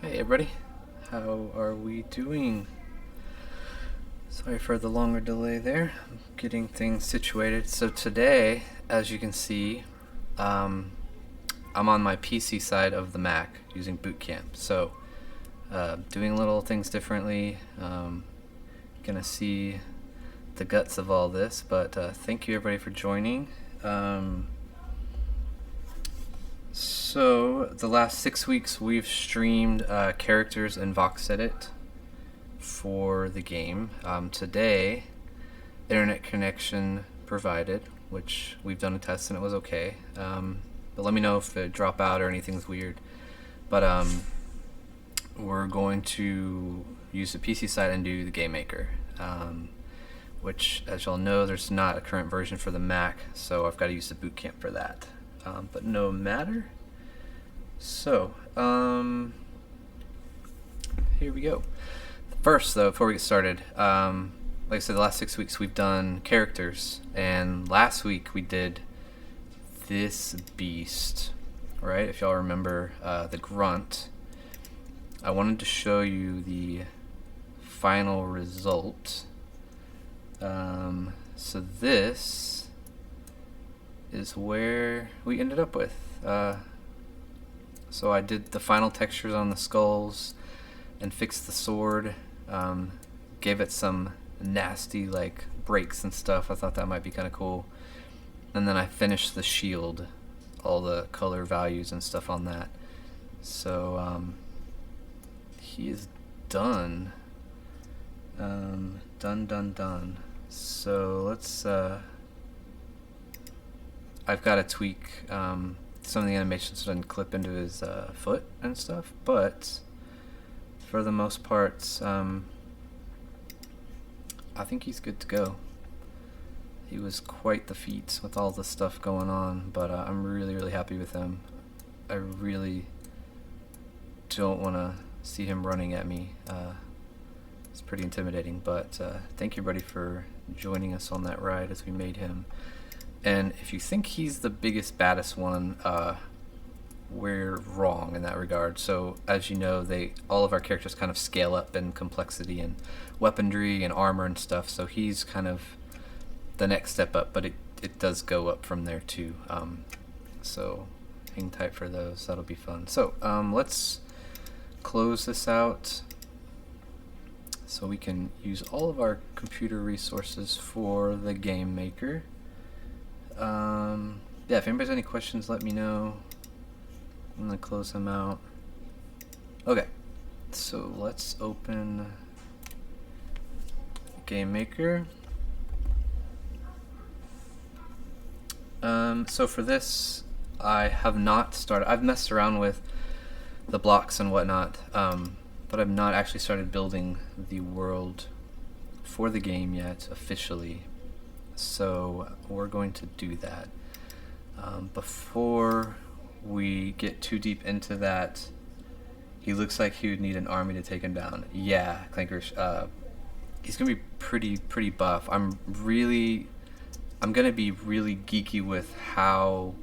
Hey everybody, how are we doing? Sorry for the longer delay there. I'm getting things situated. So today, as you can see, I'm on my PC side of the Mac using Boot Camp. So doing little things differently. Gonna see the guts of all this, but thank you everybody for joining. So the last 6 weeks we've streamed characters in Vox Edit for the game. Today, internet connection provided, which we've done a test and it was okay. But let me know if it drop out or anything's weird. But we're going to use the PC side and do the gamemnaker, which, as y'all know, there's not a current version for the Mac, so I've got to use the Boot Camp for that. But no matter. So, here we go. First, though, before we get started, like I said, the last 6 weeks we've done characters, and last week we did this beast, right? If y'all remember the grunt. I wanted to show you the final result. So this is where we ended up with. So I did the final textures on the skulls and fixed the sword, gave it some nasty like breaks and stuff. I thought that might be kind of cool. And then I finished the shield, all the color values and stuff on that. So he is done. Done. So let's I've got to tweak some of the animations so it doesn't clip into his foot and stuff, but for the most part, I think he's good to go. He was quite the feat with all the stuff going on, but I'm really happy with him. I really don't want to see him running at me. It's pretty intimidating, but thank you everybody for joining us on that ride as we made him. And if you think he's the biggest, baddest one, we're wrong in that regard. So as you know, all of our characters kind of scale up in complexity and weaponry and armor and stuff. So he's kind of the next step up, but it does go up from there too. So hang tight for those. That'll be fun. So let's close this out so we can use all of our computer resources for the gamemnaker. Yeah, if anybody has any questions, let me know. I'm gonna close them out. Okay, so let's open gamemnaker. So for this, I have not started. I've messed around with the blocks and whatnot, but I've not actually started building the world for the game yet officially. So we're going to do that. Before we get too deep into that, he looks like he would need an army to take him down. Yeah, Clankers. He's gonna be pretty buff. I'm gonna be really geeky with how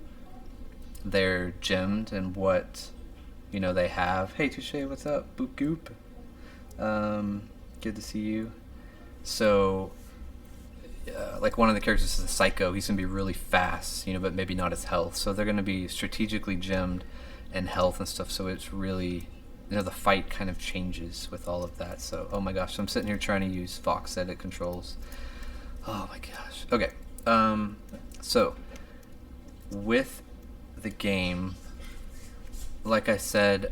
they're gemmed and what they have. Hey Touche, what's up? Boop goop. Good to see you. So like one of the characters is a psycho. He's gonna be really fast, but maybe not his health. So they're gonna be strategically gemmed in health and stuff. So it's really, the fight kind of changes with all of that. So oh my gosh, I'm sitting here trying to use Vox Edit controls. Oh my gosh. Okay. So with the game, like I said,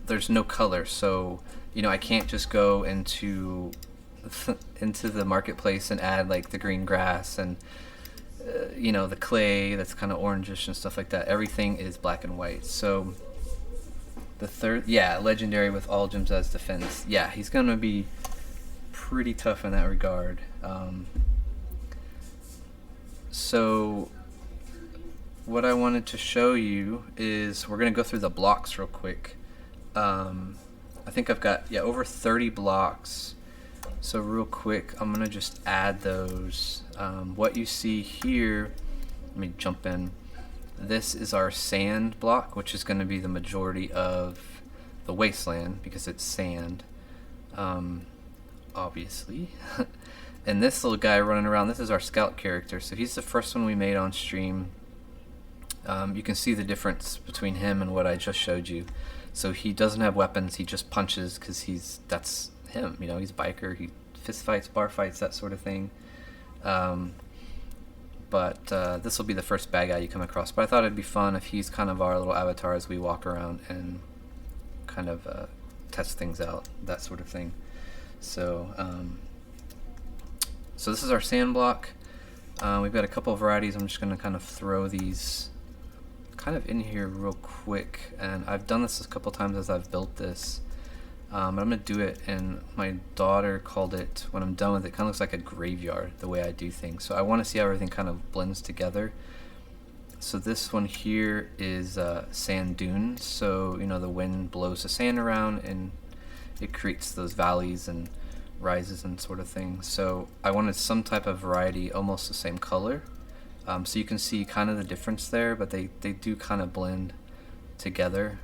there's no color. So I can't just go into the marketplace and add like the green grass and the clay that's kind of orangish and stuff like that. Everything is black and white. So the third, legendary with all gems as defense. Yeah, he's gonna be pretty tough in that regard. So what I wanted to show you is we're gonna go through the blocks real quick. I think I've got over 30 blocks. So real quick, I'm gonna just add those. What you see here, let me jump in. This is our sand block, which is gonna be the majority of the Wasteland because it's sand, obviously. And this little guy running around, this is our scout character. So he's the first one we made on stream. You can see the difference between him and what I just showed you. So he doesn't have weapons, he just punches because that's him, you know, he's a biker, he fist fights, bar fights, that sort of thing. But this will be the first bad guy you come across. But I thought it'd be fun if he's kind of our little avatar as we walk around and kind of test things out, that sort of thing. So, so this is our sand block. We've got a couple of varieties. I'm just going to kind of throw these kind of in here real quick. And I've done this a couple times as I've built this. But I'm going to do it, and my daughter called it, when I'm done with it, kind of looks like a graveyard, the way I do things. So I want to see how everything kind of blends together. So this one here is sand dunes. So, you know, the wind blows the sand around and it creates those valleys and rises and sort of thing. So I wanted some type of variety, almost the same color. So you can see kind of the difference there, but they do kind of blend together.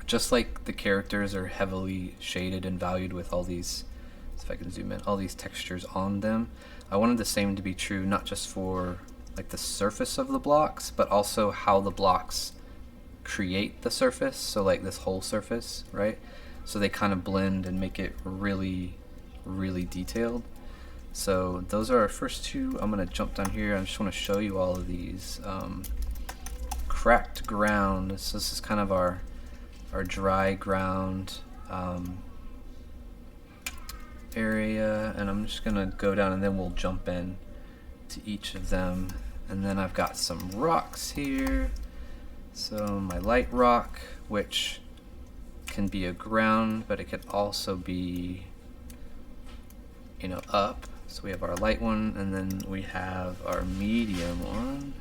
Just like the characters are heavily shaded and valued with all these, if I can zoom in, all these textures on them, I wanted the same to be true, not just for like the surface of the blocks, but also how the blocks create the surface. So like this whole surface, right? So they kind of blend and make it really, really detailed. So those are our first two. I'm going to jump down here. I just want to show you all of these. Cracked ground. So this is kind of our dry ground area, and I'm just gonna go down and then we'll jump in to each of them. And then I've got some rocks here. So my light rock, which can be a ground, but it could also be, you know, up. So we have our light one, and then we have our medium one.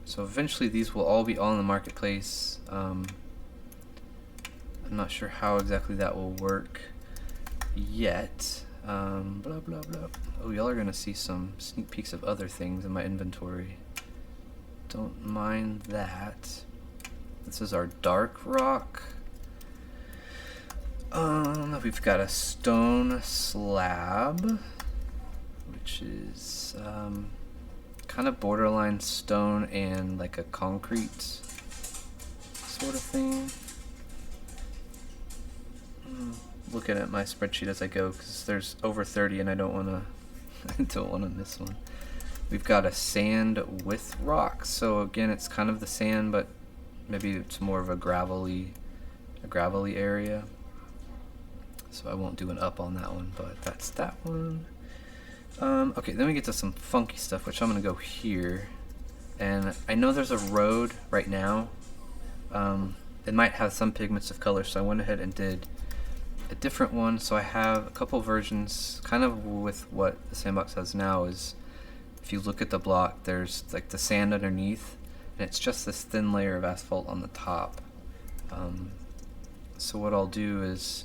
So eventually these will all be in the marketplace. I'm not sure how exactly that will work yet. Blah blah blah. Oh, y'all are gonna see some sneak peeks of other things in my inventory. Don't mind that. This is our dark rock. We've got a stone slab, which is kind of borderline stone and like a concrete sort of thing. Looking at my spreadsheet as I go because there's over 30 and I don't want to miss one. We've got a sand with rock. So again, it's kind of the sand, but maybe it's more of a gravelly area. So I won't do an up on that one, but that's that one. Okay, then we get to some funky stuff, which I'm going to go here. And I know there's a road right now. It might have some pigments of color, so I went ahead and did a different one. So I have a couple versions, kind of with what the Sandbox has now is, if you look at the block, there's like the sand underneath, and it's just this thin layer of asphalt on the top. So what I'll do is,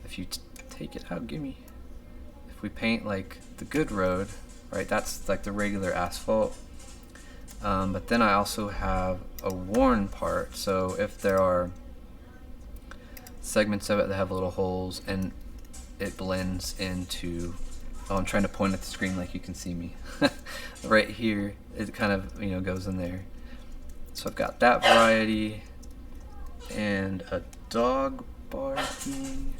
if you take it out, gimme. If we paint like the good road, right, that's like the regular asphalt. But then I also have a worn part, so if there are segments of it that have little holes and it blends into, oh, I'm trying to point at the screen like you can see me. Right here, it kind of, you know, goes in there. So I've got that variety and a dog barking.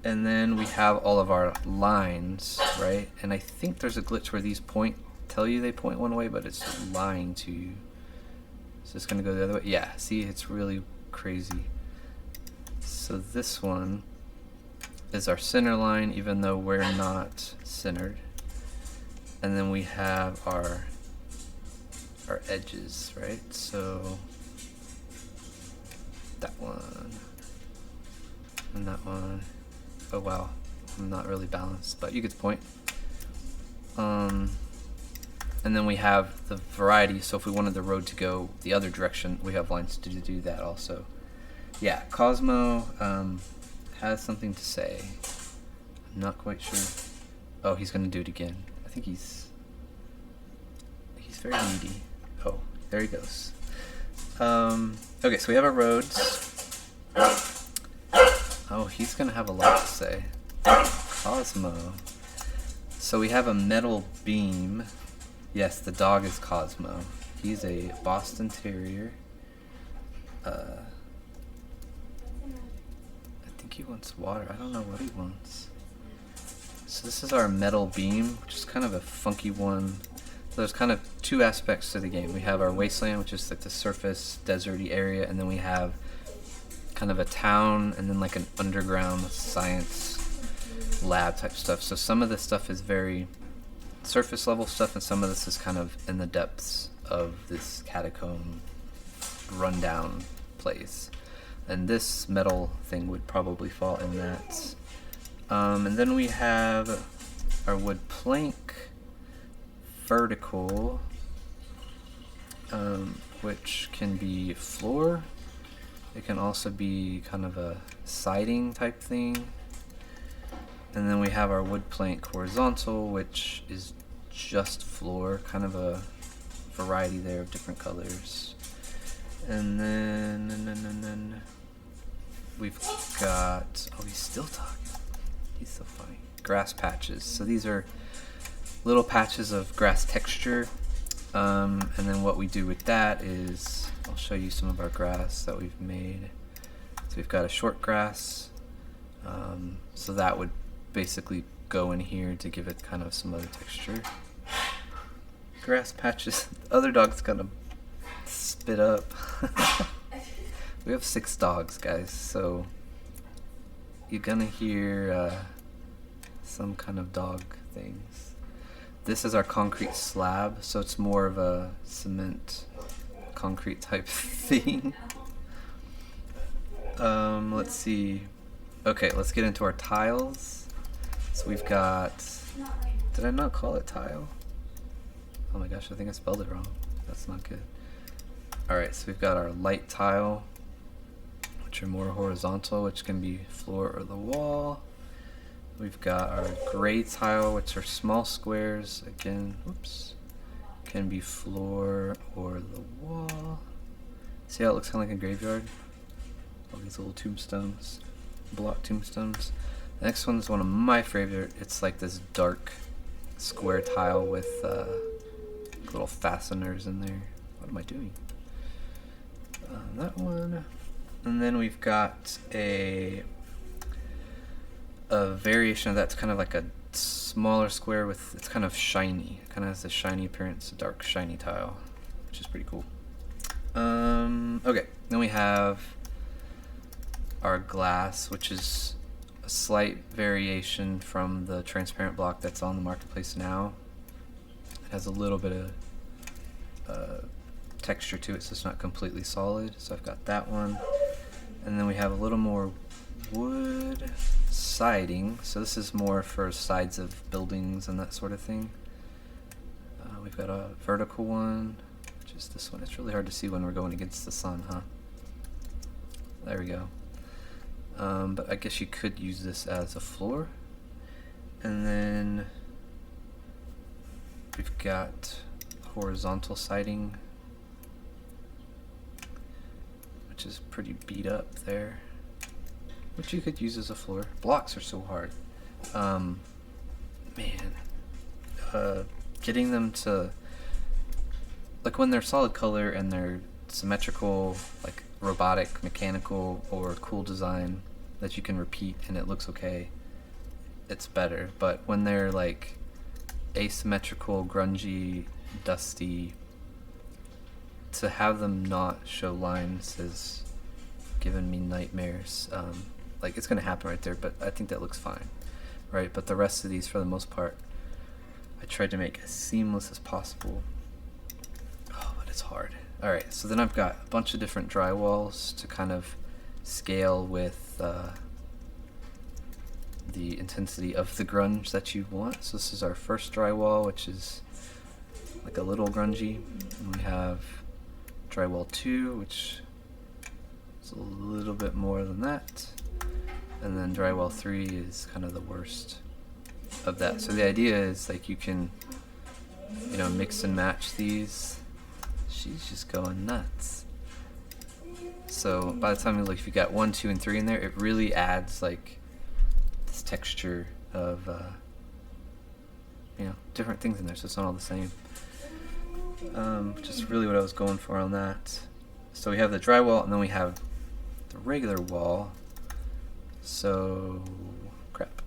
And then we have all of our lines, right? And I think there's a glitch where these tell you they point one way, but it's lying to you. Is this gonna go the other way? Yeah, see, it's really crazy. So this one is our center line, even though we're not centered. And then we have our edges, right? So that one and that one. Oh wow, I'm not really balanced, but you get the point. And then we have the variety, so if we wanted the road to go the other direction, we have lines to do that also. Yeah, Cosmo has something to say. I'm not quite sure. Oh, he's gonna do it again. I think he's very needy. Oh, there he goes. Okay, so we have our roads. Oh, he's gonna have a lot to say. Cosmo. So we have a metal beam. Yes, the dog is Cosmo. He's a Boston Terrier. I think he wants water. I don't know what he wants. So this is our metal beam, which is kind of a funky one. So there's kind of two aspects to the game. We have our Wasteland, which is like the surface, deserty area, and then we have kind of a town, and then like an underground science lab type stuff. So some of this stuff is very surface level stuff, and some of this is kind of in the depths of this catacomb rundown place. And this metal thing would probably fall in that. And then we have our wood plank vertical, which can be floor. It can also be kind of a siding type thing. And then we have our wood plank horizontal, which is just floor, kind of a variety there of different colors. And then we've got, oh, he's still talking. He's so funny. Grass patches. So these are little patches of grass texture. And then what we do with that is, I'll show you some of our grass that we've made. So we've got a short grass. So that would basically go in here to give it kind of some other texture. Grass patches. The other dog's gonna spit up. We have 6 dogs, guys, so you're gonna hear some kind of dog things. This is our concrete slab, so it's more of a cement concrete type thing. Let's see. Okay, let's get into our tiles. So we've got, did I not call it tile? Oh my gosh, I think I spelled it wrong. That's not good. Alright, so we've got our light tile, which are more horizontal, which can be floor or the wall. We've got our gray tile, which are small squares, again, whoops, can be floor or the wall. See how it looks kind of like a graveyard? All these little tombstones, block tombstones. The next one is one of my favorite. It's like this dark square tile with little fasteners in there. What am I doing? That one. And then we've got a variation of that's kind of like a smaller square with, it's kind of shiny. It kind of has a shiny appearance, a dark shiny tile, which is pretty cool. Okay, then we have our glass, which is a slight variation from the transparent block that's on the marketplace now. It has a little bit of texture to it, so it's not completely solid. So I've got that one. And then we have a little more wood siding. So this is more for sides of buildings and that sort of thing. We've got a vertical one, which is this one. It's really hard to see when we're going against the sun, huh? There we go. But I guess you could use this as a floor. And then we've got horizontal siding, which is pretty beat up there, which you could use as a floor. Blocks are so hard. Man, getting them to, like when they're solid color and they're symmetrical, like robotic, mechanical, or cool design that you can repeat and it looks okay, it's better. But when they're like asymmetrical, grungy, dusty, to have them not show lines has given me nightmares. Like it's gonna happen right there, but I think that looks fine, right? But the rest of these, for the most part, I tried to make as seamless as possible. Oh, but it's hard. All right, so then I've got a bunch of different drywalls to kind of scale with the intensity of the grunge that you want. So this is our first drywall, which is like a little grungy. And we have drywall 2, which is a little bit more than that. And then drywall 3 is kind of the worst of that. So the idea is like you can, you know, mix and match these. She's just going nuts. So by the time if you got 1, 2, and 3 in there, it really adds like this texture of you know, different things in there, so it's not all the same. Just really what I was going for on that. So we have the drywall, and then we have the regular wall. So crap.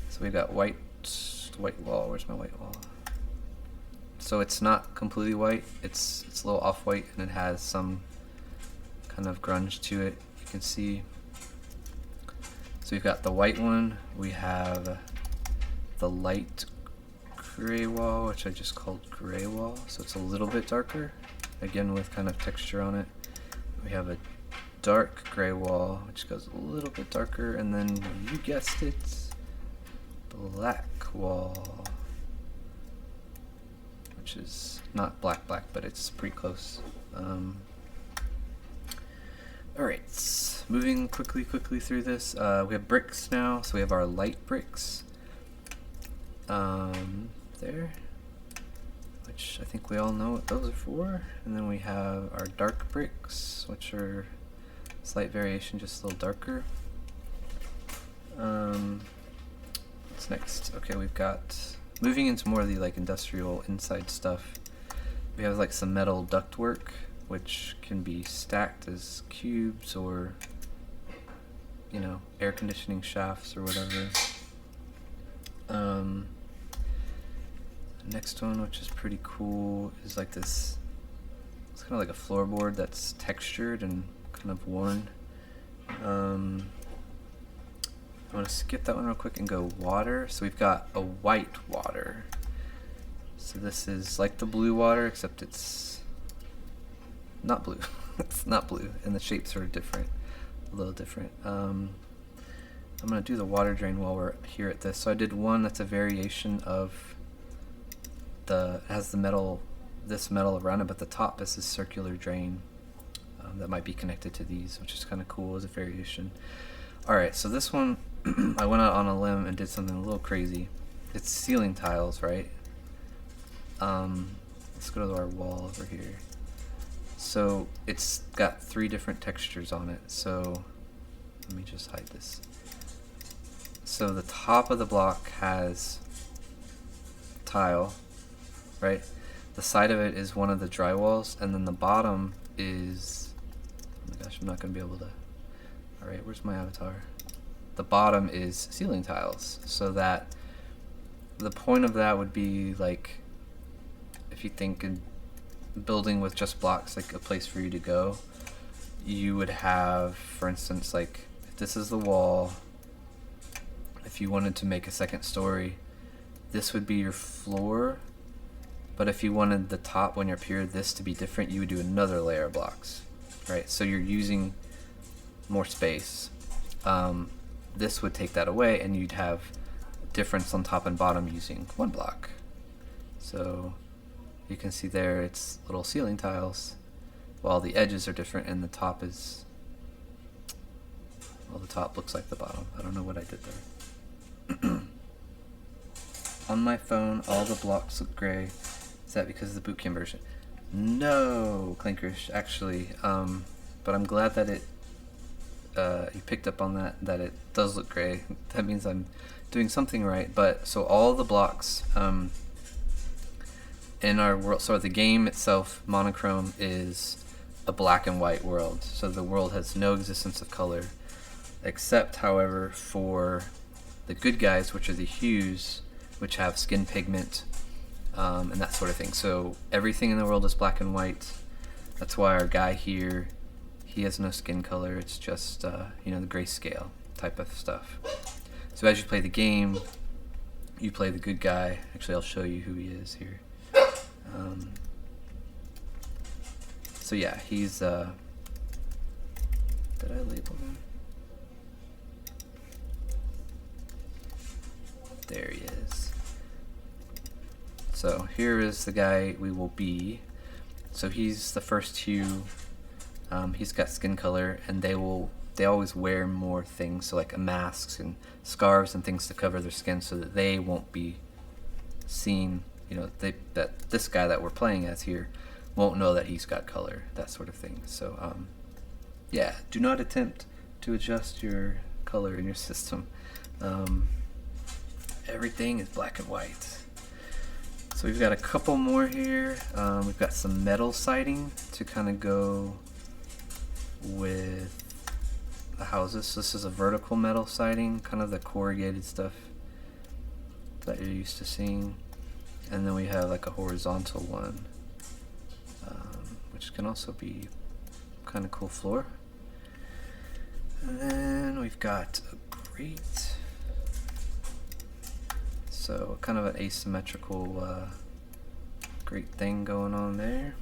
So we've got white wall. Where's my white wall? So it's not completely white. It's a little off-white, and it has some kind of grunge to it. You can see. So we've got the white one. We have the light gray wall, which I just called gray wall. So it's a little bit darker, again with kind of texture on it. We have a dark gray wall, which goes a little bit darker, and then you guessed it, black wall, which is not black, but it's pretty close. Alright, moving quickly through this. We have bricks now, so we have our light bricks there, which I think we all know what those are for. And then we have our dark bricks, which are slight variation, just a little darker. What's next? Okay, we've got, moving into more of the like industrial inside stuff, we have like some metal ductwork, which can be stacked as cubes or, you know, air conditioning shafts or whatever. Next one, which is pretty cool, is like this, it's kind of like a floorboard that's textured and kind of worn. I'm going to skip that one real quick and go water. So we've got a white water. So this is like the blue water, except it's not blue. It's not blue, and the shapes are different, a little different. I'm going to do the water drain while we're here at this. So I did one that's a variation of it has the metal, this metal around it, but the top is this circular drain that might be connected to these, which is kind of cool as a variation. Alright, so this one, I went out on a limb and did something a little crazy. It's ceiling tiles, right? Let's go to our wall over here. So it's got 3 different textures on it. So let me just hide this. So the top of the block has tile, right? The side of it is one of the drywalls, and then the bottom is, oh my gosh, I'm not going to be able to, alright, where's my avatar? The bottom is ceiling tiles, so that the point of that would be like, if you think in building with just blocks, like a place for you to go, you would have, for instance, like if this is the wall, if you wanted to make a second story, this would be your floor. But if you wanted the top, when you're up here, this to be different, you would do another layer of blocks, right? So you're using more space. This would take that away, and you'd have difference on top and bottom using one block. So you can see there, it's little ceiling tiles, while the edges are different, and the top is, well, the top looks like the bottom. I don't know what I did there. On my phone, all the blocks look gray. Is that because of the boot camp version? No, Clinkers, actually. But I'm glad that you picked up on that it does look gray. That means I'm doing something right. But so all the blocks in our world, so the game itself, Monochrome, is a black and white world. So the world has no existence of color, except, however, for the good guys, which are the hues, which have skin pigment and that sort of thing. So everything in the world is black and white. That's why our guy here, he has no skin color. It's just you know, the grayscale type of stuff. So as you play the game, you play the good guy. Actually, I'll show you who he is here. So yeah, he's did I label him? There he is. So here is the guy we will be. So he's the first hue. He's got skin color, and they always wear more things, so like masks and scarves and things to cover their skin, so that they won't be seen. You know, that this guy that we're playing as here won't know that he's got color, that sort of thing. So yeah, do not attempt to adjust your color in your system. Everything is black and white. So we've got a couple more here. We've got some metal siding to kind of go with the houses. So this is a vertical metal siding, kind of the corrugated stuff that you're used to seeing. And then we have like a horizontal one, which can also be kind of cool floor. And then we've got a grate. So kind of an asymmetrical grate thing going on there.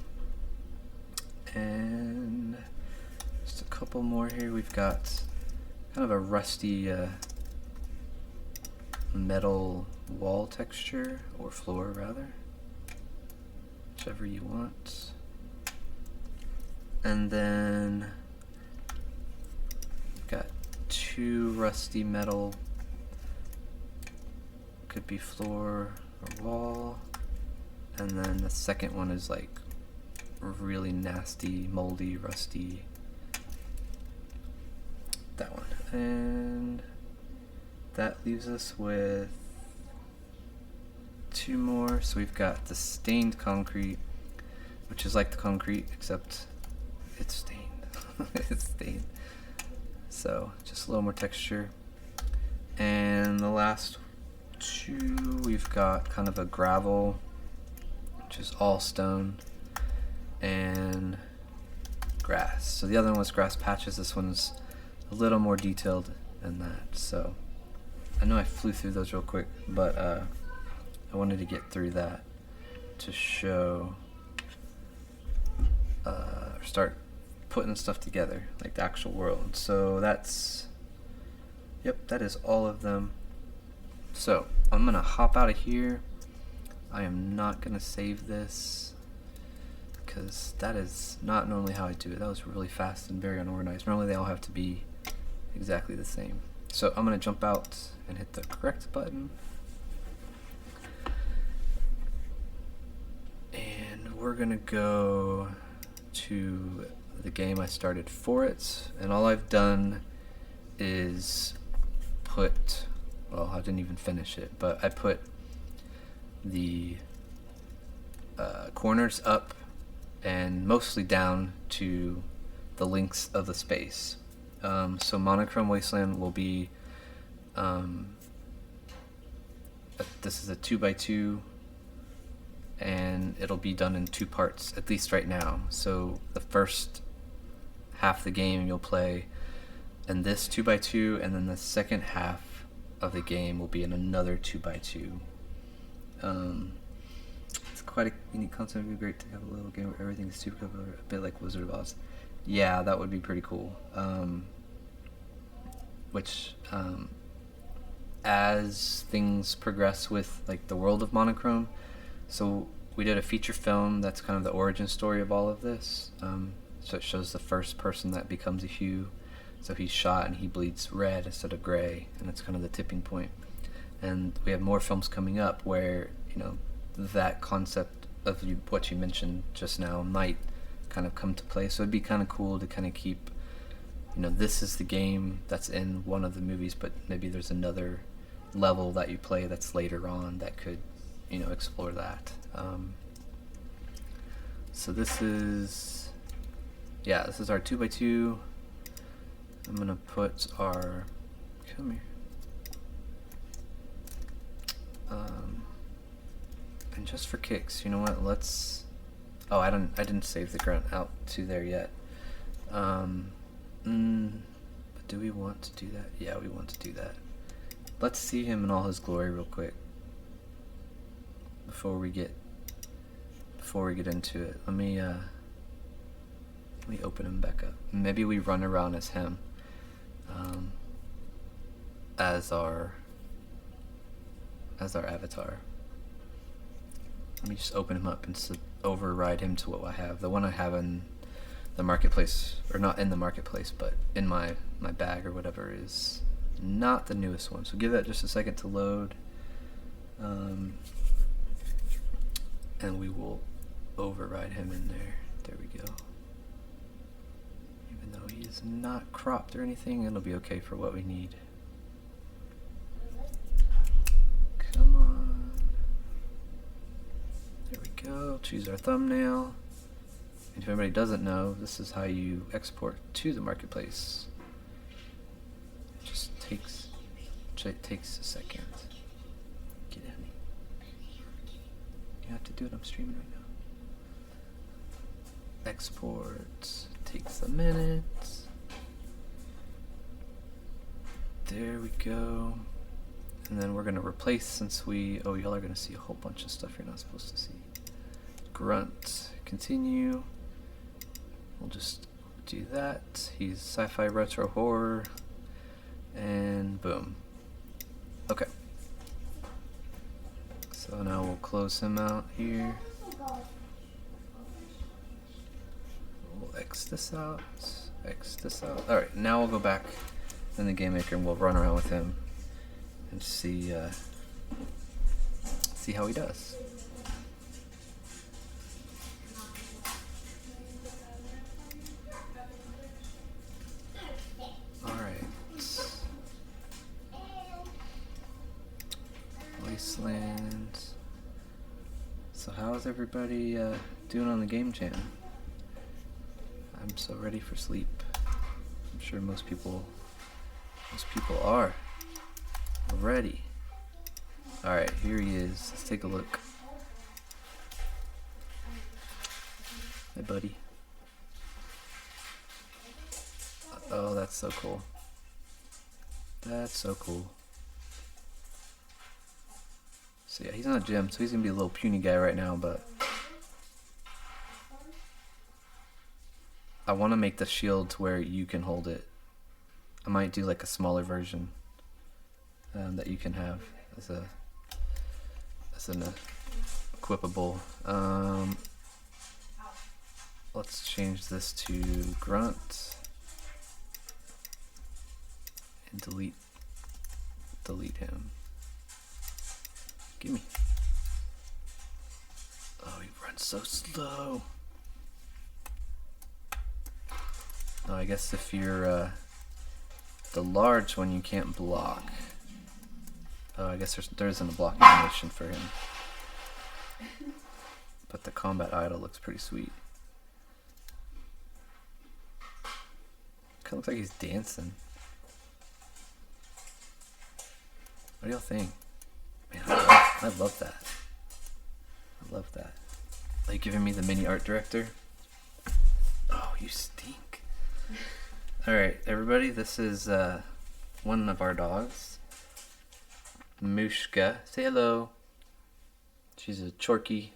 And just a couple more here. We've got kind of a rusty metal wall texture, or floor rather, whichever you want. And then we've got two rusty metal, could be floor or wall, and then the second one is like really nasty, moldy, rusty, that one. And that leaves us with two more. So we've got the stained concrete, which is like the concrete except it's stained. It's stained. So just a little more texture. And the last two, we've got kind of a gravel, which is all stone, and grass. So the other one was grass patches. This one's a little more detailed than that. So I know I flew through those real quick, but I wanted to get through that to show or start putting stuff together, like the actual world. So that's, yep, that is all of them. So I'm gonna hop out of here. I am not gonna save this because that is not normally how I do it. That was really fast and very unorganized. Normally they all have to be exactly the same. So I'm gonna jump out and hit the correct button. And we're gonna go to the game I started for it. And all I've done is put, well, I didn't even finish it, but I put the corners up and mostly down to the lengths of the space. So Monochrome Wasteland will be, this is a 2x2, and it'll be done in two parts, at least right now. So the first half of the game you'll play in this 2x2, and then the second half of the game will be in another 2x2. It's quite a unique concept. It would be great to have a little game where everything is super cool, a bit like Wizard of Oz. Yeah, that would be pretty cool. As things progress with like the world of Monochrome, so we did a feature film that's kind of the origin story of all of this. So it shows the first person that becomes a hue. So he's shot and he bleeds red instead of gray, and that's kind of the tipping point. And we have more films coming up where, you know, that concept of what you mentioned just now might kind of come to play. So it'd be kind of cool to kind of keep, you know, this is the game that's in one of the movies, but maybe there's another level that you play that's later on that could, you know, explore that. So this is, yeah, this is our 2x2. I'm gonna put our, come here. And just for kicks, you know what? Let's. Oh, I didn't save the grunt out to there yet. But do we want to do that? Yeah, we want to do that. Let's see him in all his glory real quick before we get into it. Let me open him back up. Maybe we run around as him, as our avatar. Let me just open him up and override him to what I have. The one I have in the marketplace, or not in the marketplace, but in my bag or whatever, is not the newest one. So give that just a second to load, and we will override him in there. There we go. Even though he is not cropped or anything, it'll be okay for what we need. Come on. There we go. Choose our thumbnail. And if anybody doesn't know, this is how you export to the marketplace. It just takes a second. Get at me. You have to do it. I'm streaming right now. Export takes a minute. There we go. And then we're going to replace, since y'all are going to see a whole bunch of stuff you're not supposed to see. Grunt, continue. We'll just do that. He's sci-fi retro horror. And boom. Okay. So now we'll close him out here. We'll X this out. X this out. Alright, now we'll go back in the gamemaker and we'll run around with him and see how he does. Alright. Wasteland. So how's everybody doing on the game channel? I'm so ready for sleep. I'm sure most people are ready. Alright, here he is. Let's take a look. Hey buddy. Oh, that's so cool. That's so cool. So yeah, he's not a gym, so he's gonna be a little puny guy right now, but I want to make the shield to where you can hold it. I might do like a smaller version that you can have as an equipable. Let's change this to grunt and delete him. Gimme. Oh, he runs so slow. Oh, I guess if you're the large one, you can't block. Oh, I guess there isn't a blocking animation for him. But the combat idol looks pretty sweet. Kinda looks like he's dancing. What do y'all think? Man, I love that. I love that. Are you giving me the mini art director? Oh, you stink. Alright, everybody, this is one of our dogs. Mushka. Say hello. She's a Chorky.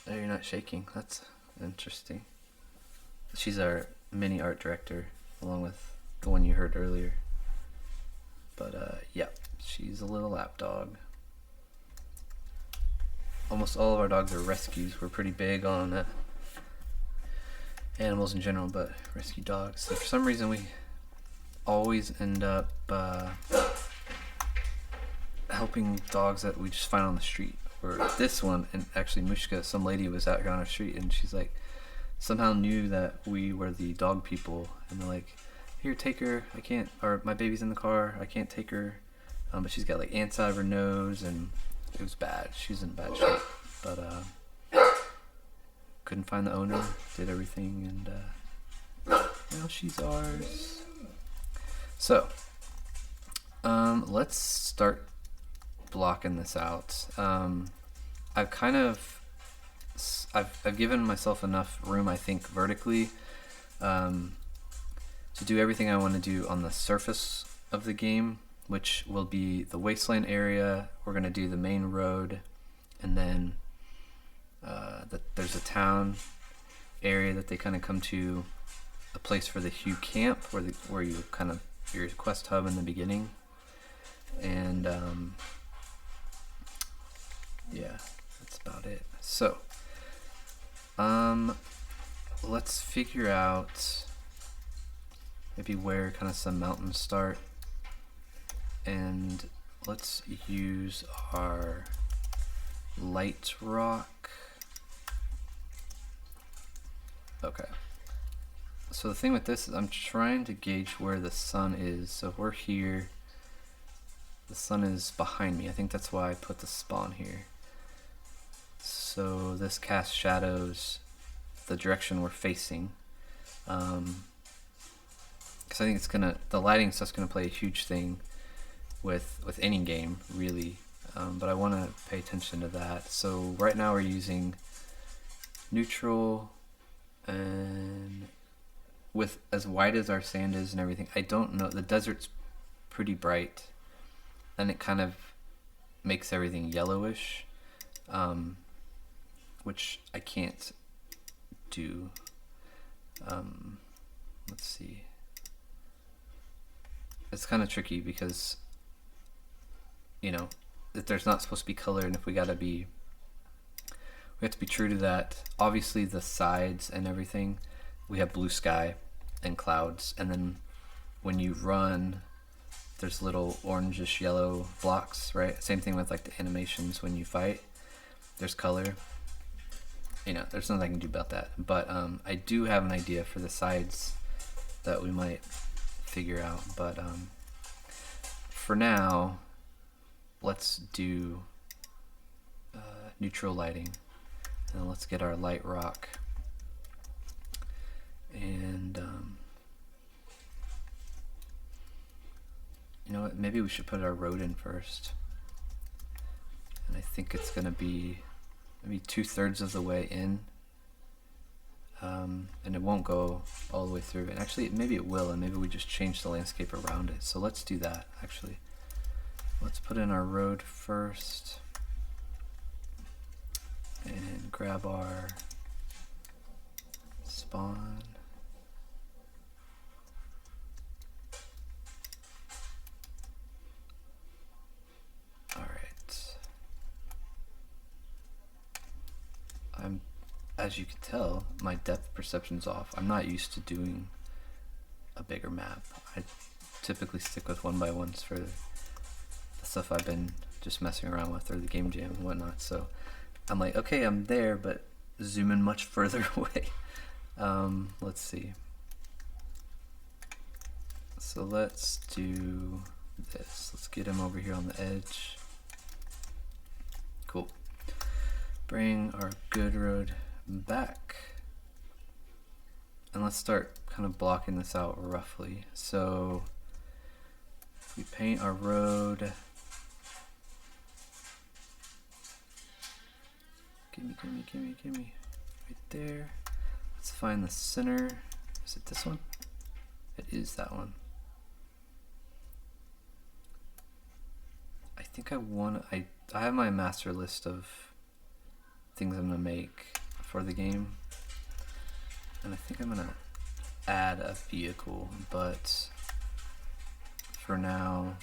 Oh, you're not shaking. That's interesting. She's our mini art director, along with the one you heard earlier. But yeah, she's a little lap dog. Almost all of our dogs are rescues. We're pretty big on animals in general, but rescue dogs. So for some reason we always end up helping dogs that we just find on the street. Or this one, and actually Mushka, some lady was out here on our street and she's like, somehow knew that we were the dog people, and they're like, here, take her, I can't, or my baby's in the car, I can't take her, but she's got like ants out of her nose, and it was bad. She's in bad shape, but couldn't find the owner, did everything, and now she's ours. So let's start blocking this out. I've given myself enough room, I think, vertically to do everything I want to do on the surface of the game, which will be the Wasteland area. We're going to do the main road, and then there's a town area that they kind of come to, a place for the Hue camp where you kind of your quest hub in the beginning, and yeah, that's about it. So let's figure out maybe where kind of some mountains start, and let's use our light rock. Okay. So the thing with this is I'm trying to gauge where the sun is. So if we're here, the sun is behind me. I think that's why I put the spawn here. So this casts shadows the direction we're facing. Because I think it's gonna, the lighting stuff's gonna play a huge thing with any game, really. But I want to pay attention to that. So right now we're using neutral, and with as white as our sand is and everything, I don't know, the desert's pretty bright and it kind of makes everything yellowish, which I can't do. Let's see. It's kind of tricky because, you know, if there's not supposed to be color, and if we have to be true to that. Obviously the sides and everything, we have blue sky and clouds, and then when you run there's little orangish yellow blocks, right? Same thing with like the animations when you fight, there's color. You know, there's nothing I can do about that, but I do have an idea for the sides that we might figure out, but for now let's do neutral lighting, and let's get our light rock, and you know what, maybe we should put our road in first, and I think it's gonna be maybe 2/3 of the way in, and it won't go all the way through, and actually maybe it will, and maybe we just change the landscape around it. So let's do that. Actually, let's put in our road first and grab our spawn. Alright. As you can tell, my depth perception's off. I'm not used to doing a bigger map. I typically stick with 1x1s for the stuff I've been just messing around with, or the game jam and whatnot. So I'm like, okay, I'm there, but zoom in much further away. Let's see. So let's do this. Let's get him over here on the edge. Cool. Bring our good road back. And let's start kind of blocking this out roughly. So if we paint our road, gimme, right there. Let's find the center. Is it this one? It is that one. I think I have my master list of things I'm gonna make for the game, and I think I'm gonna add a vehicle, but for now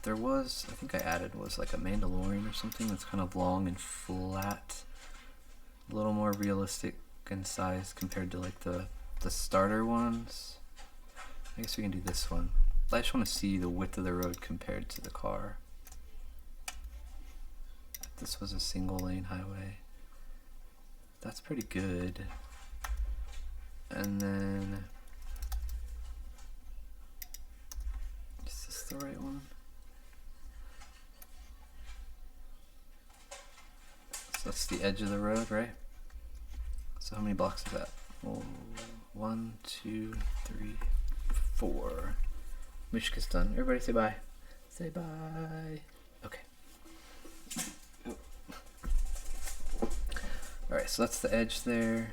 there was, I think I added was like a Mandalorian or something that's kind of long and flat, a little more realistic in size compared to like the starter ones. I guess we can do this one. I just want to see the width of the road compared to the car. If this was a single lane highway, that's pretty good. And then, is this the right one? So that's the edge of the road, right? So how many blocks is that? Oh, 1, 2, 3, 4. Mishka's done. Everybody say bye. Say bye. Okay. Oh. Alright, so that's the edge there.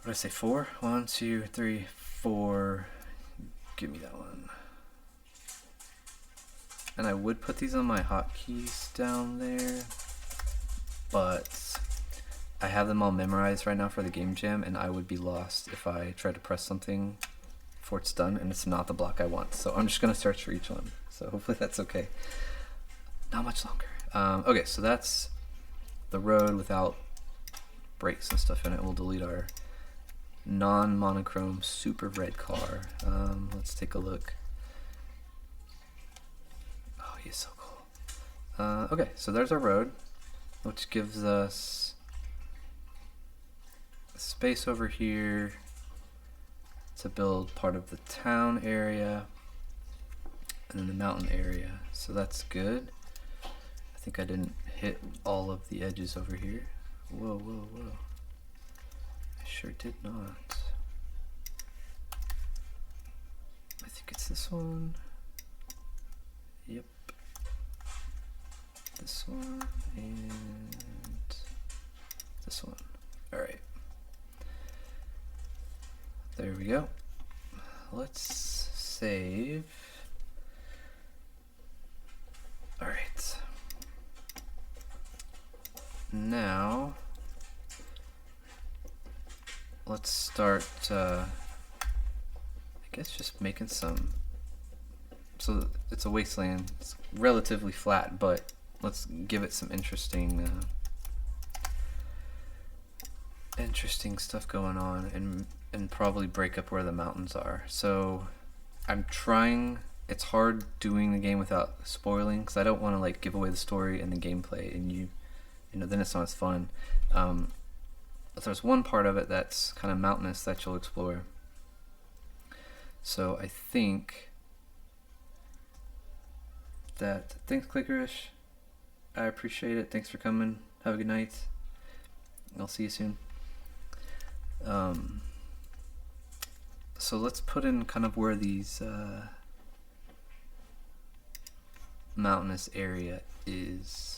What did I say? 4? 1, 2, 3, 4. Give me that one. And I would put these on my hotkeys down there, but I have them all memorized right now for the game jam, and I would be lost if I tried to press something before it's done and it's not the block I want. So I'm just gonna search for each one. So hopefully that's okay. Not much longer. Okay, so that's the road without brakes and stuff in it. We'll delete our non-monochrome super red car. Let's take a look. Oh, he's so cool. Okay, so there's our road, which gives us space over here to build part of the town area and then the mountain area. So that's good. I think I didn't hit all of the edges over here. Whoa, whoa, whoa. I sure did not. I think it's this one. Yep. This one and this one. All right. There we go. Let's save. All right. Now, let's start, I guess just making some, so it's a wasteland, it's relatively flat, but let's give it some interesting stuff going on, and probably break up where the mountains are. So I'm trying, it's hard doing the game without spoiling, because I don't want to like give away the story and the gameplay, and you know, then it's not as fun. But there's one part of it that's kind of mountainous that you'll explore. So I think that, thanks Clickerish, I appreciate it. Thanks for coming. Have a good night. I'll see you soon. So let's put in kind of where these mountainous area is.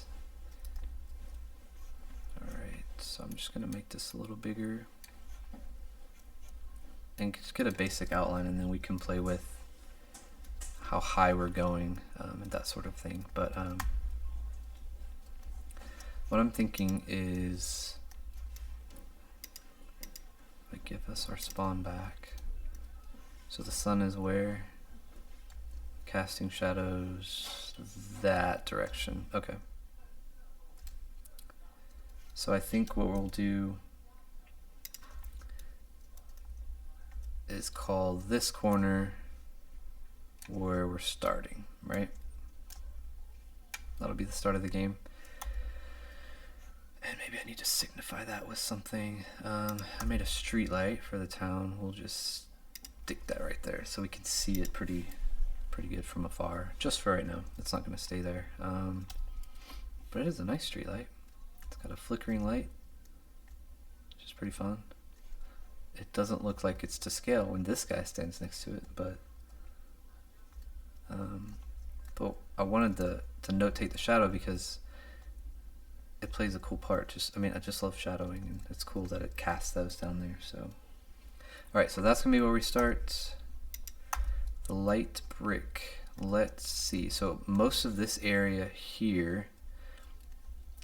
Alright, so I'm just going to make this a little bigger and just get a basic outline, and then we can play with how high we're going and that sort of thing. But what I'm thinking is, if I give us our spawn back, so the sun is where? Casting shadows that direction. Okay. So I think what we'll do is call this corner where we're starting, right? That'll be the start of the game. And maybe I need to signify that with something. I made a street light for the town. We'll just stick that right there so we can see it pretty good from afar. Just for right now. It's not going to stay there. But it is a nice street light. It's got a flickering light, which is pretty fun. It doesn't look like it's to scale when this guy stands next to it, but I wanted to notate the shadow because it plays a cool part. I just love shadowing, and it's cool that it casts those down there. So, all right, so that's gonna be where we start. The light brick. Let's see. So most of this area here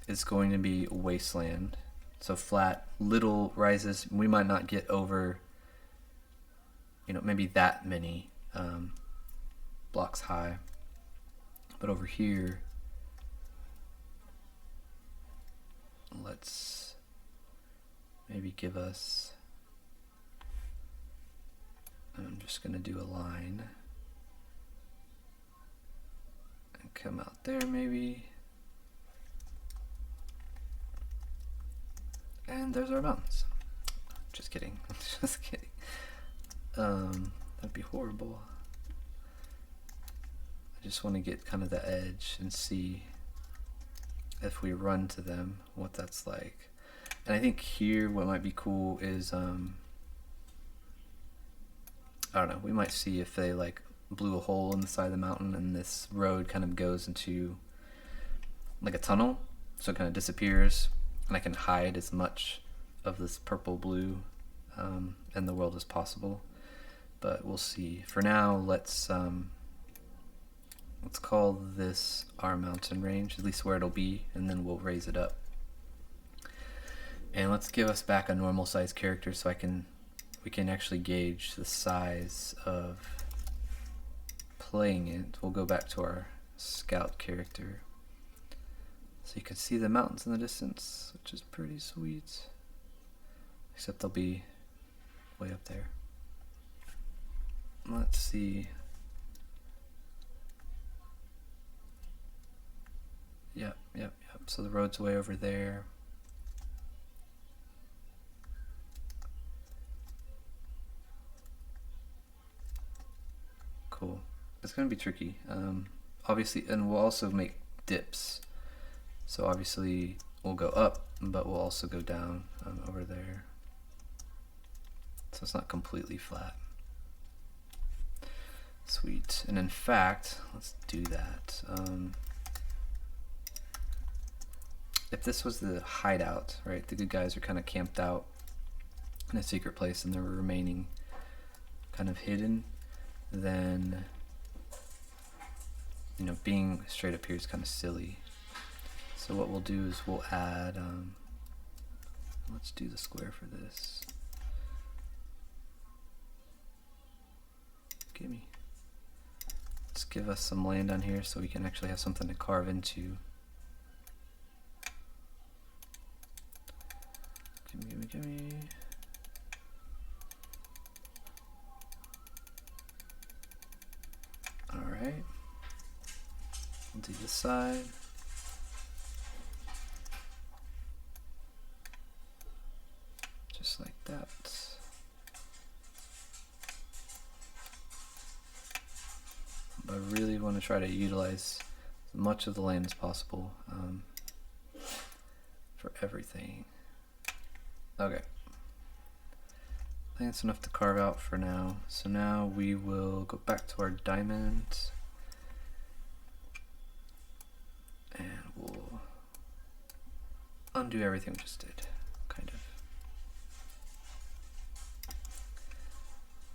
is going to be wasteland. So flat, little rises. We might not get over, maybe that many blocks high. But over here, let's maybe give us, I'm just going to do a line and come out there maybe. And there's our mountains. Just kidding. Just kidding. That'd be horrible. I just want to get kind of the edge and see if we run to them, what that's like. And I think here what might be cool is, I don't know, we might see if they like blew a hole in the side of the mountain and this road kind of goes into like a tunnel, so it kind of disappears, and I can hide as much of this purple blue in the world as possible. But we'll see. For now, let's call this our mountain range, at least where it'll be, and then we'll raise it up. And let's give us back a normal size character so we can actually gauge the size of playing it. We'll go back to our scout character. So you can see the mountains in the distance, which is pretty sweet. Except they'll be way up there. Let's see. Yep. So the road's way over there. Cool. It's gonna be tricky. Obviously, and we'll also make dips. So obviously we'll go up, but we'll also go down over there. So it's not completely flat. Sweet. And in fact, let's do that. If this was the hideout, right, the good guys are kind of camped out in a secret place and they're remaining kind of hidden, then, you know, being straight up here is kind of silly. So what we'll do is we'll add, let's do the square for this. Gimme. Let's give us some land on here so we can actually have something to carve into. Gimme. Alright. We'll do this side. Just like that. But I really want to try to utilize as much of the land as possible for everything. Okay. I think that's enough to carve out for now. So now we will go back to our diamond and we'll undo everything we just did, kind of.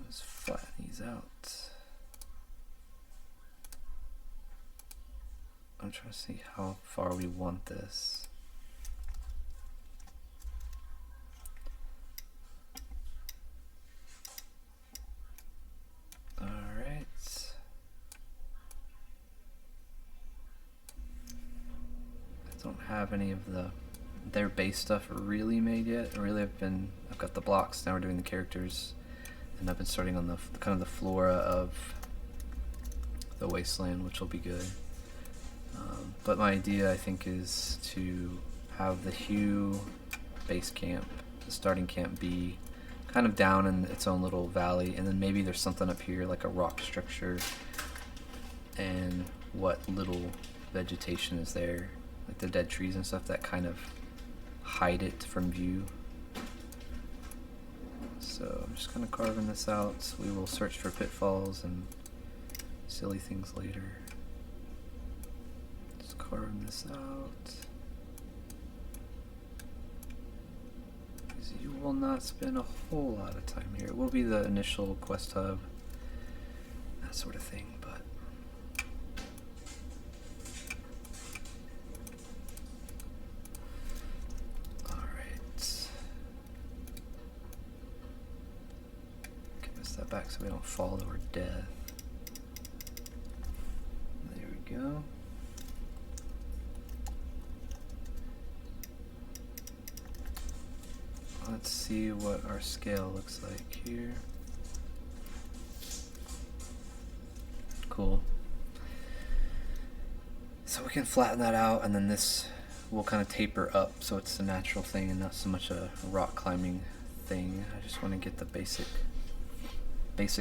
Let's flatten these out. I'm trying to see how far we want this. Have any of their base stuff really made yet. I've got the blocks, now we're doing the characters, and I've been starting on the kind of the flora of the Wasteland, which will be good. But my idea, I think, is to have the Hue base camp, the starting camp, be kind of down in its own little valley, and then maybe there's something up here like a rock structure and what little vegetation is there, like the dead trees and stuff, that kind of hide it from view. So I'm just kind of carving this out. We will search for pitfalls and silly things later. Just carving this out. Because you will not spend a whole lot of time here. It will be the initial quest hub, that sort of thing, but back so we don't fall to our death. There we go. Let's see what our scale looks like here. Cool. So we can flatten that out, and then this will kind of taper up so it's a natural thing and not so much a rock climbing thing. I just want to get the basic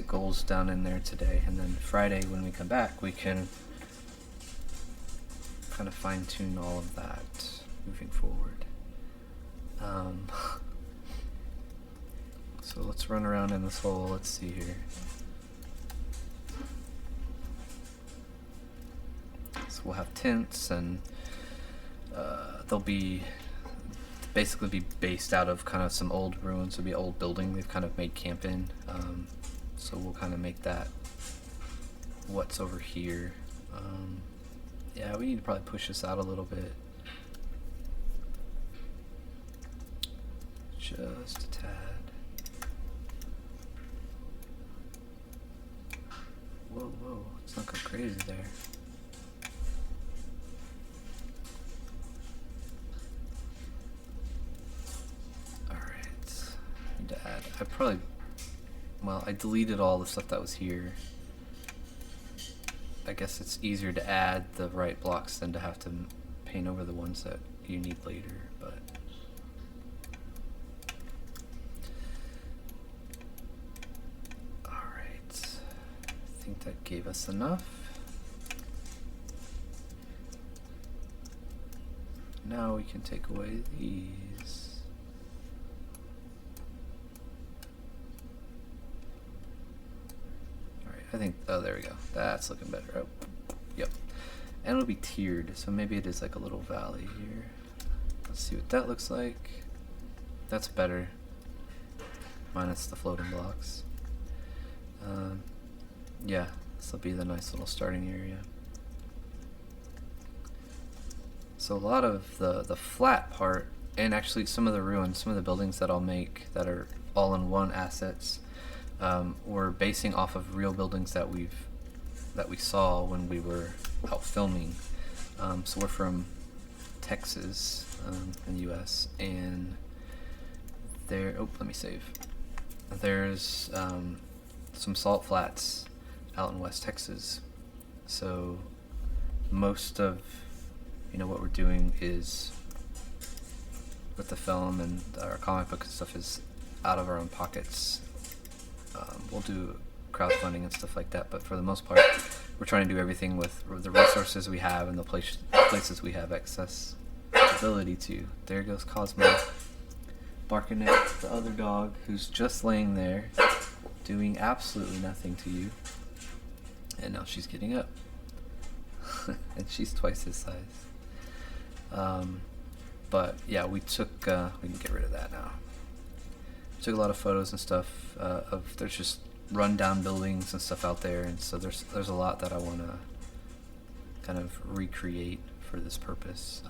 goals down in there today, and then Friday when we come back we can kind of fine-tune all of that moving forward. So let's run around in this hole. Let's see here. So we'll have tents, and they'll be basically be based out of kind of some old ruins. It'll be an old building they've kind of made camp in. So we'll kind of make that what's over here. Yeah, we need to probably push this out a little bit. Just a tad. Whoa, let's not go crazy there. Alright, need to add, I deleted all the stuff that was here. I guess it's easier to add the right blocks than to have to paint over the ones that you need later, but alright, I think that gave us enough. Now we can take away these. Alright, I think, oh, there we go. That's looking better. Oh, yep. And it'll be tiered, so maybe it is like a little valley here. Let's see what that looks like. That's better, minus the floating blocks. Yeah, this will be the nice little starting area. So a lot of the flat part, and actually some of the ruins, some of the buildings that I'll make that are all-in-one assets, we're basing off of real buildings that we saw when we were out filming. So we're from Texas in the U.S. and there. Oh, let me save. There's some salt flats out in West Texas. So most of what we're doing is with the film and our comic book and stuff is out of our own pockets. We'll do crowdfunding and stuff like that, but for the most part, we're trying to do everything with the resources we have and the places we have accessibility to. There goes Cosmo, barking at the other dog who's just laying there, doing absolutely nothing to you. And now she's getting up. And she's twice his size. But yeah, we can get rid of that now. We took a lot of photos and stuff of there's just run-down buildings and stuff out there, and so there's a lot that I want to kind of recreate for this purpose.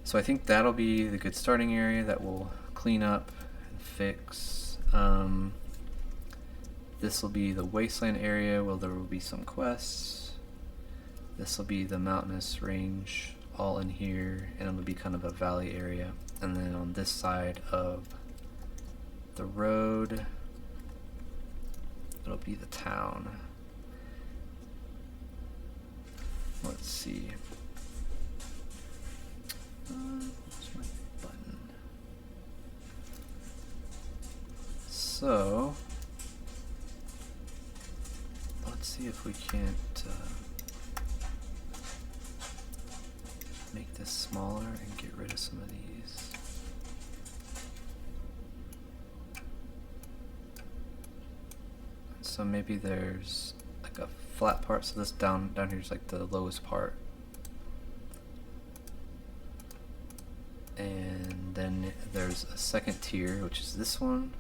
So I think that'll be the good starting area that we'll clean up and fix. This will be the Wasteland area where there will be some quests. This will be the mountainous range all in here, and it'll be kind of a valley area. And then on this side of the road, it'll be the town. Let's see. Where's my button? So let's see if we can't make this smaller and get rid of some of these. So maybe there's like a flat part, so this down here is like the lowest part. And then there's a second tier, which is this one.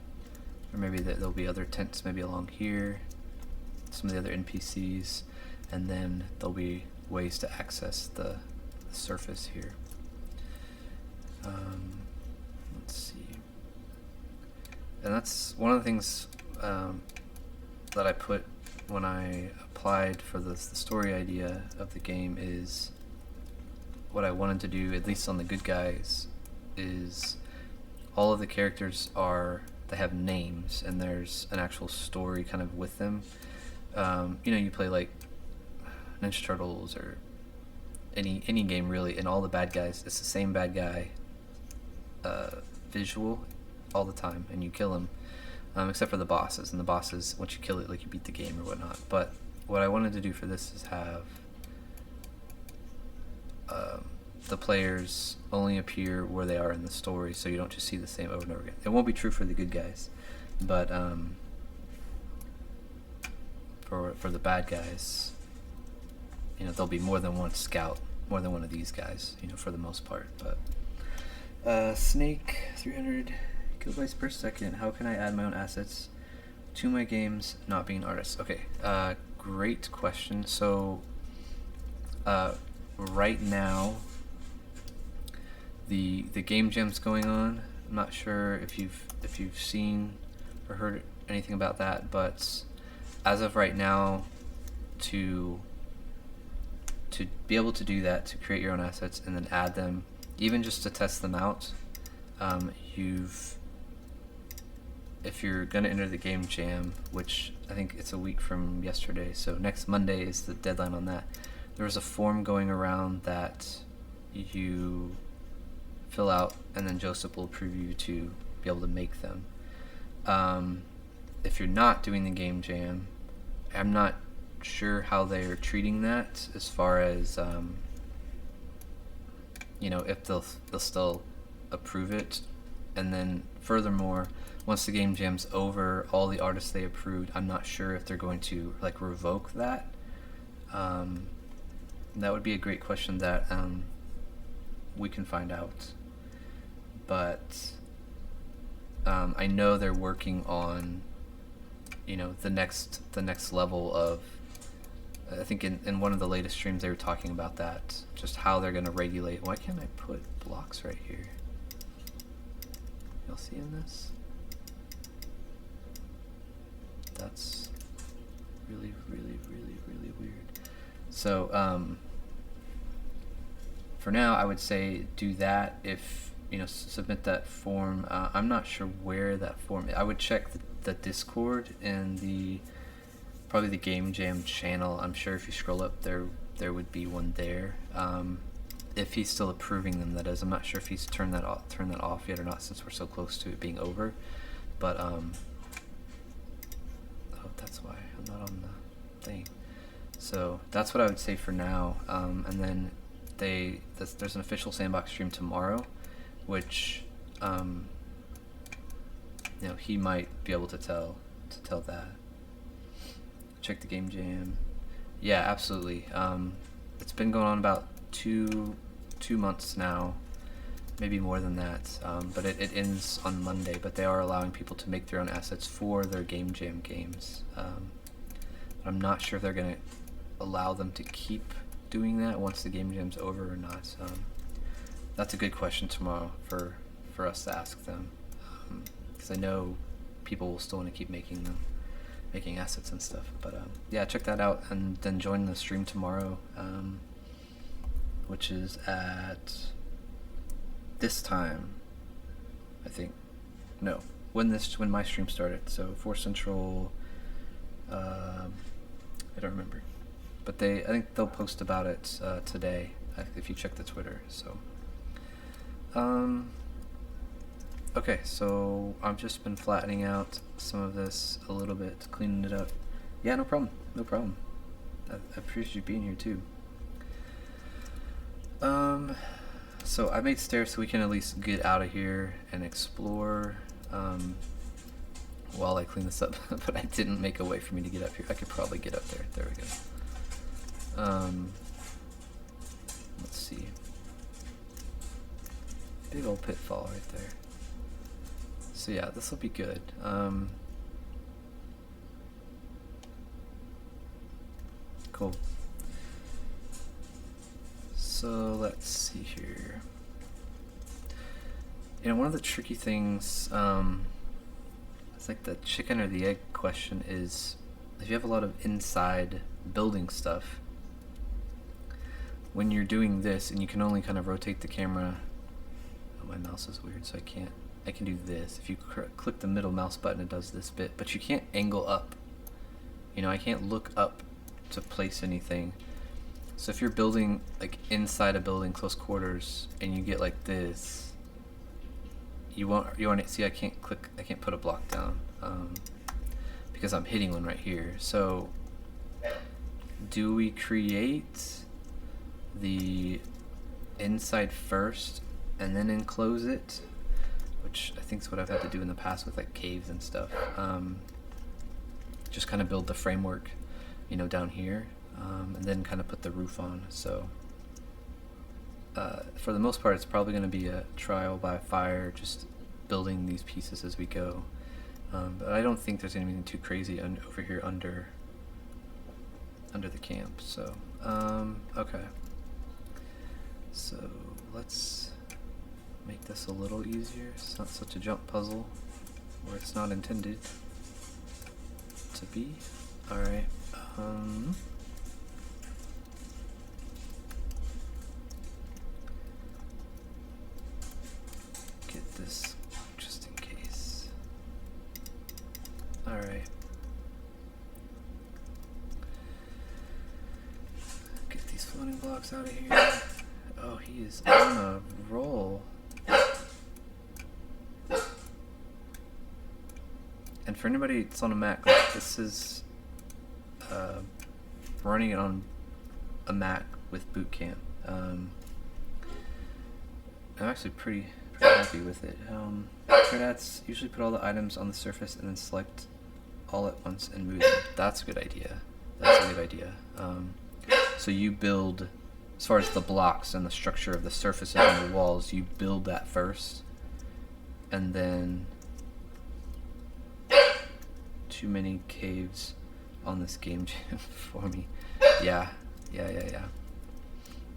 Or maybe there'll be other tents maybe along here, some of the other NPCs, and then there'll be ways to access the surface here. Let's see. And that's one of the things that I put when I applied for the story idea of the game is what I wanted to do, at least on the good guys, is all of the characters they have names and there's an actual story kind of with them. You play like Ninja Turtles or any game really, and all the bad guys, it's the same bad guy visual all the time, and you kill him, except for the bosses. And the bosses, once you kill it, like you beat the game or whatnot. But what I wanted to do for this is have the players only appear where they are in the story, so you don't just see the same over and over again. It won't be true for the good guys, but for the bad guys, there'll be more than one scout, more than one of these guys, for the most part. But Snake, 300 kilobytes per second. How can I add my own assets to my games, not being an artist? Okay, great question. So right now, the game jam's going on. I'm not sure if you've seen or heard anything about that, but as of right now, to be able to do that, to create your own assets and then add them, even just to test them out, if you're going to enter the game jam, which I think it's a week from yesterday, so next Monday is the deadline on that, there was a form going around that you fill out, and then Joseph will approve you to be able to make them. If you're not doing the game jam, I'm not sure how they're treating that as far as you know, if they'll still approve it. And then furthermore, once the game jam's over, all the artists they approved, I'm not sure if they're going to like revoke that. That would be a great question that we can find out. But I know they're working on, you know, the next level of, I think in one of the latest streams they were talking about that, just how they're going to regulate. Why can't I put blocks right here? Y'all seeing this? That's really, really, really, really weird. So for now, I would say do that. If you know, submit that form. I'm not sure where that form. I would check the Discord and probably the Game Jam channel. I'm sure if you scroll up there would be one there. If he's still approving them, that is. I'm not sure if he's turned that off yet or not, since we're so close to it being over. But oh, that's why I'm not on the thing. So that's what I would say for now. And then there's an official Sandbox stream tomorrow, which you know, he might be able to tell that. Check the game jam. Yeah, absolutely. It's been going on about two months now, maybe more than that. But it ends on Monday. But they are allowing people to make their own assets for their game jam games. I'm not sure if they're going to allow them to keep doing that once the game jam's over or not. That's a good question tomorrow for us to ask them, because I know people will still want to keep making assets and stuff. But yeah, check that out, and then join the stream tomorrow, which is at this time, I think. No, when my stream started. So 4 Central. I don't remember, but I think they'll post about it today if you check the Twitter. So okay, so I've just been flattening out some of this a little bit, cleaning it up. Yeah, no problem. I appreciate you being here too. So I made stairs so we can at least get out of here and explore while I clean this up. But I didn't make a way for me to get up here. I could probably get up there. There we go. Let's see. Big old pitfall right there. So yeah, this will be good. Cool. So let's see here. You know, one of the tricky things, it's like the chicken or the egg question, is if you have a lot of inside building stuff, when you're doing this and you can only kind of rotate the camera. Oh, my mouse is weird, so I can do this. If you click the middle mouse button, it does this bit, but you can't angle up. You know, I can't look up to place anything. So if you're building like inside a building, close quarters, and you get like this, you want to see, I can't put a block down because I'm hitting one right here. So do we create the inside first and then enclose it, which I think is what I've had to do in the past with like caves and stuff. Just kind of build the framework, you know, down here, and then kind of put the roof on. So for the most part, it's probably going to be a trial by fire, just building these pieces as we go. But I don't think there's anything too crazy over here under the camp. So okay. So let's make this a little easier. It's not such a jump puzzle where it's not intended to be. All right. Get this just in case. All right. Get these Sandbox out of here. Oh, he is on a roll. And for anybody that's on a Mac, like, this is running it on a Mac with Boot Camp. I'm actually pretty happy with it. Credats usually put all the items on the surface and then select all at once and move them. That's a good idea. That's a good idea. So you build, as far as the blocks and the structure of the surfaces and the walls, you build that first, and then too many caves on this game jam for me. Yeah.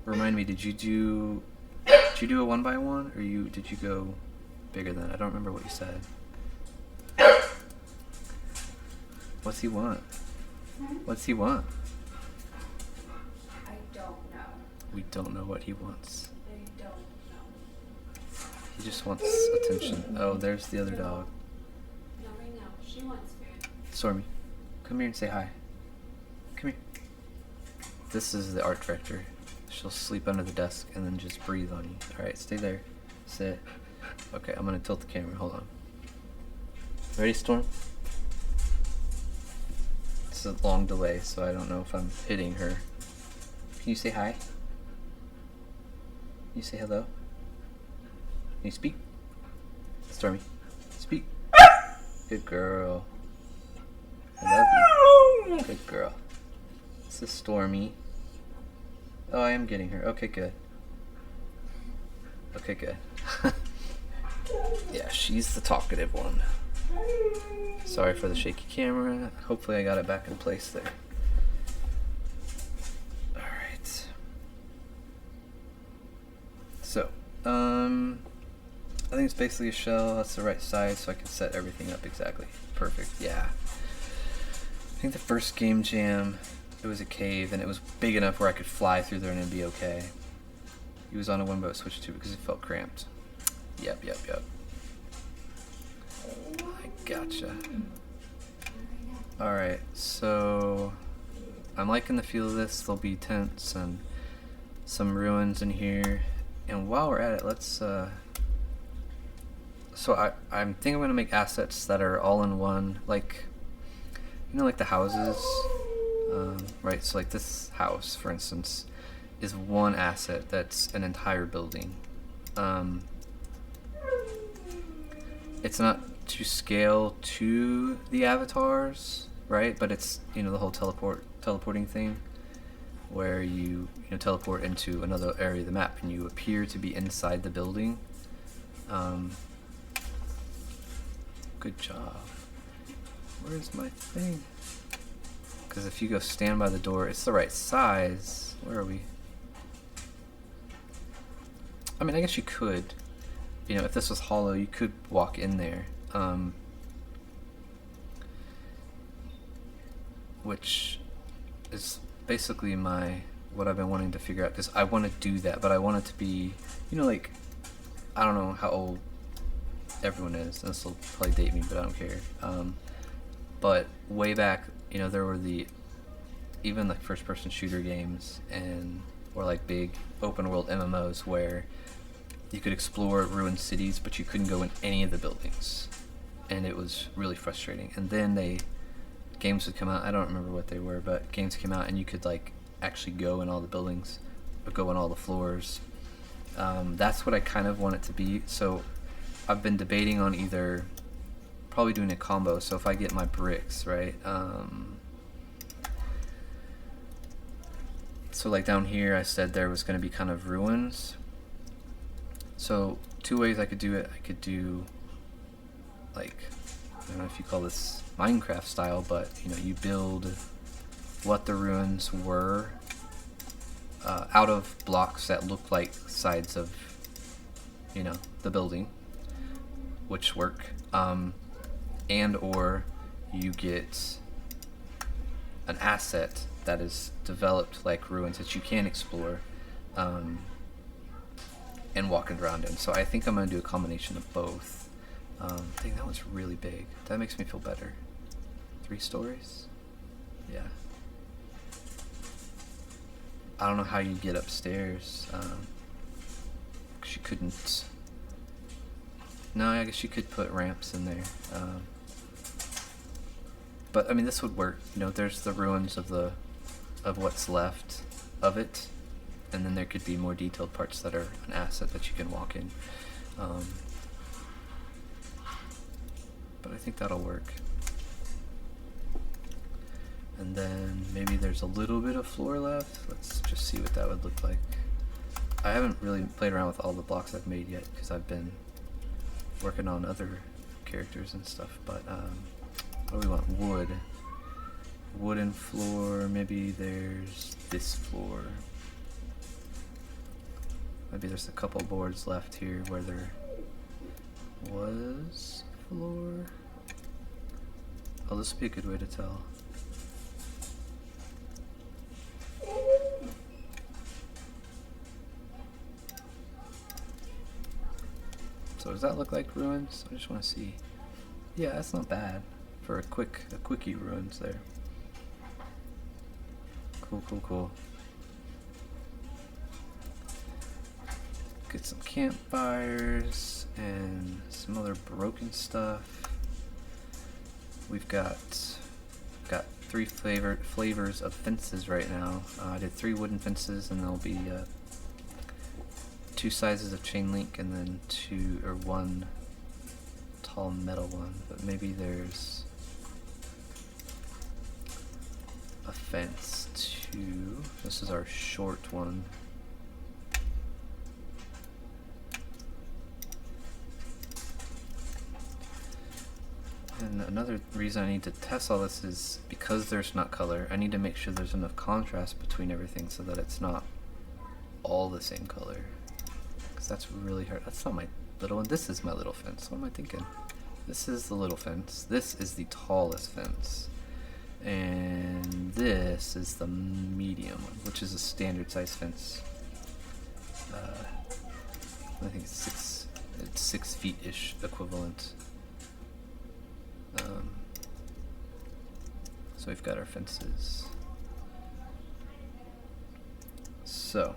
Remind me, did you do a 1x1 or did you go bigger than that? I don't remember what you said. What's he want? What's he want? I don't know. We don't know what he wants. I don't know. He just wants attention. Oh, there's the other dog. Not right now. She wants food. Stormy, come here and say hi. Come here. This is the art director. She'll sleep under the desk and then just breathe on you. Alright, stay there. Sit. Okay, I'm gonna tilt the camera. Hold on. Ready, Storm? It's a long delay, so I don't know if I'm hitting her. Can you say hi? Can you say hello? Can you speak? Stormy, speak. Good girl. I love you. Good girl. This is Stormy. Oh, I am getting her. Okay, good. Okay, good. Yeah, she's the talkative one. Sorry for the shaky camera. Hopefully I got it back in place there. Alright. So, I think it's basically a shell. That's the right size, so I can set everything up exactly. Perfect, yeah. I think the first game jam, it was a cave, and it was big enough where I could fly through there and it'd be okay. He was on a one boat switch to because it felt cramped. Yep. I gotcha. Alright, so I'm liking the feel of this. There'll be tents and some ruins in here. And while we're at it, let's so I think I'm gonna make assets that are all in one, like, you know, like the houses, right? So like this house, for instance, is one asset that's an entire building. It's not to scale to the avatars, right? But it's, you know, the whole teleporting thing, where you teleport into another area of the map and you appear to be inside the building. Good job. Where's my thing? Because if you go stand by the door, it's the right size. Where are we? I mean, I guess you could, you know, if this was hollow, you could walk in there. Which is basically what I've been wanting to figure out, because I want to do that, but I want it to be, you know, like, I don't know how old everyone is, this will probably date me, but I don't care. But way back, you know, there were even like first person shooter games or like big open world MMOs where you could explore ruined cities, but you couldn't go in any of the buildings, and it was really frustrating. And then games would come out, I don't remember what they were, but games came out and you could like actually go in all the buildings, or go in all the floors. That's what I kind of want it to be. So I've been debating on either probably doing a combo. So if I get my bricks, right, so like down here I said there was going to be kind of ruins. So two ways I could do it. I could do, like, I don't know if you call this Minecraft style, but you know, you build what the ruins were out of blocks that look like sides of, you know, the building, which work, and or you get an asset that is developed like ruins that you can explore and walk around in. So I think I'm going to do a combination of both. Dang, that one's really big. That makes me feel better. 3 stories? Yeah. I don't know how you get upstairs. 'Cause you couldn't. No, I guess you could put ramps in there. But I mean, this would work. You know, there's the ruins of what's left of it, and then there could be more detailed parts that are an asset that you can walk in. But I think that'll work. And then maybe there's a little bit of floor left. Let's just see what that would look like. I haven't really played around with all the blocks I've made yet because I've been working on other characters and stuff. But what do we want? Wood. Wooden floor. Maybe there's this floor. Maybe there's a couple boards left here where there was floor. Oh, this would be a good way to tell. So does that look like ruins? I just want to see. Yeah, that's not bad for a quickie ruins there. Cool, cool, cool. Get some campfires and some other broken stuff. We've got 3 flavors of fences right now. I did 3 wooden fences, and there'll be 2 sizes of chain link, and then 1 tall metal one. But maybe there's a fence too. This is our short one. And another reason I need to test all this is because there's not color, I need to make sure there's enough contrast between everything so that it's not all the same color. Because that's really hard. That's not my little one. This is my little fence. What am I thinking? This is the little fence. This is the tallest fence. And this is the medium one, which is a standard size fence. I think it's 6 feet-ish equivalent. So we've got our fences. So,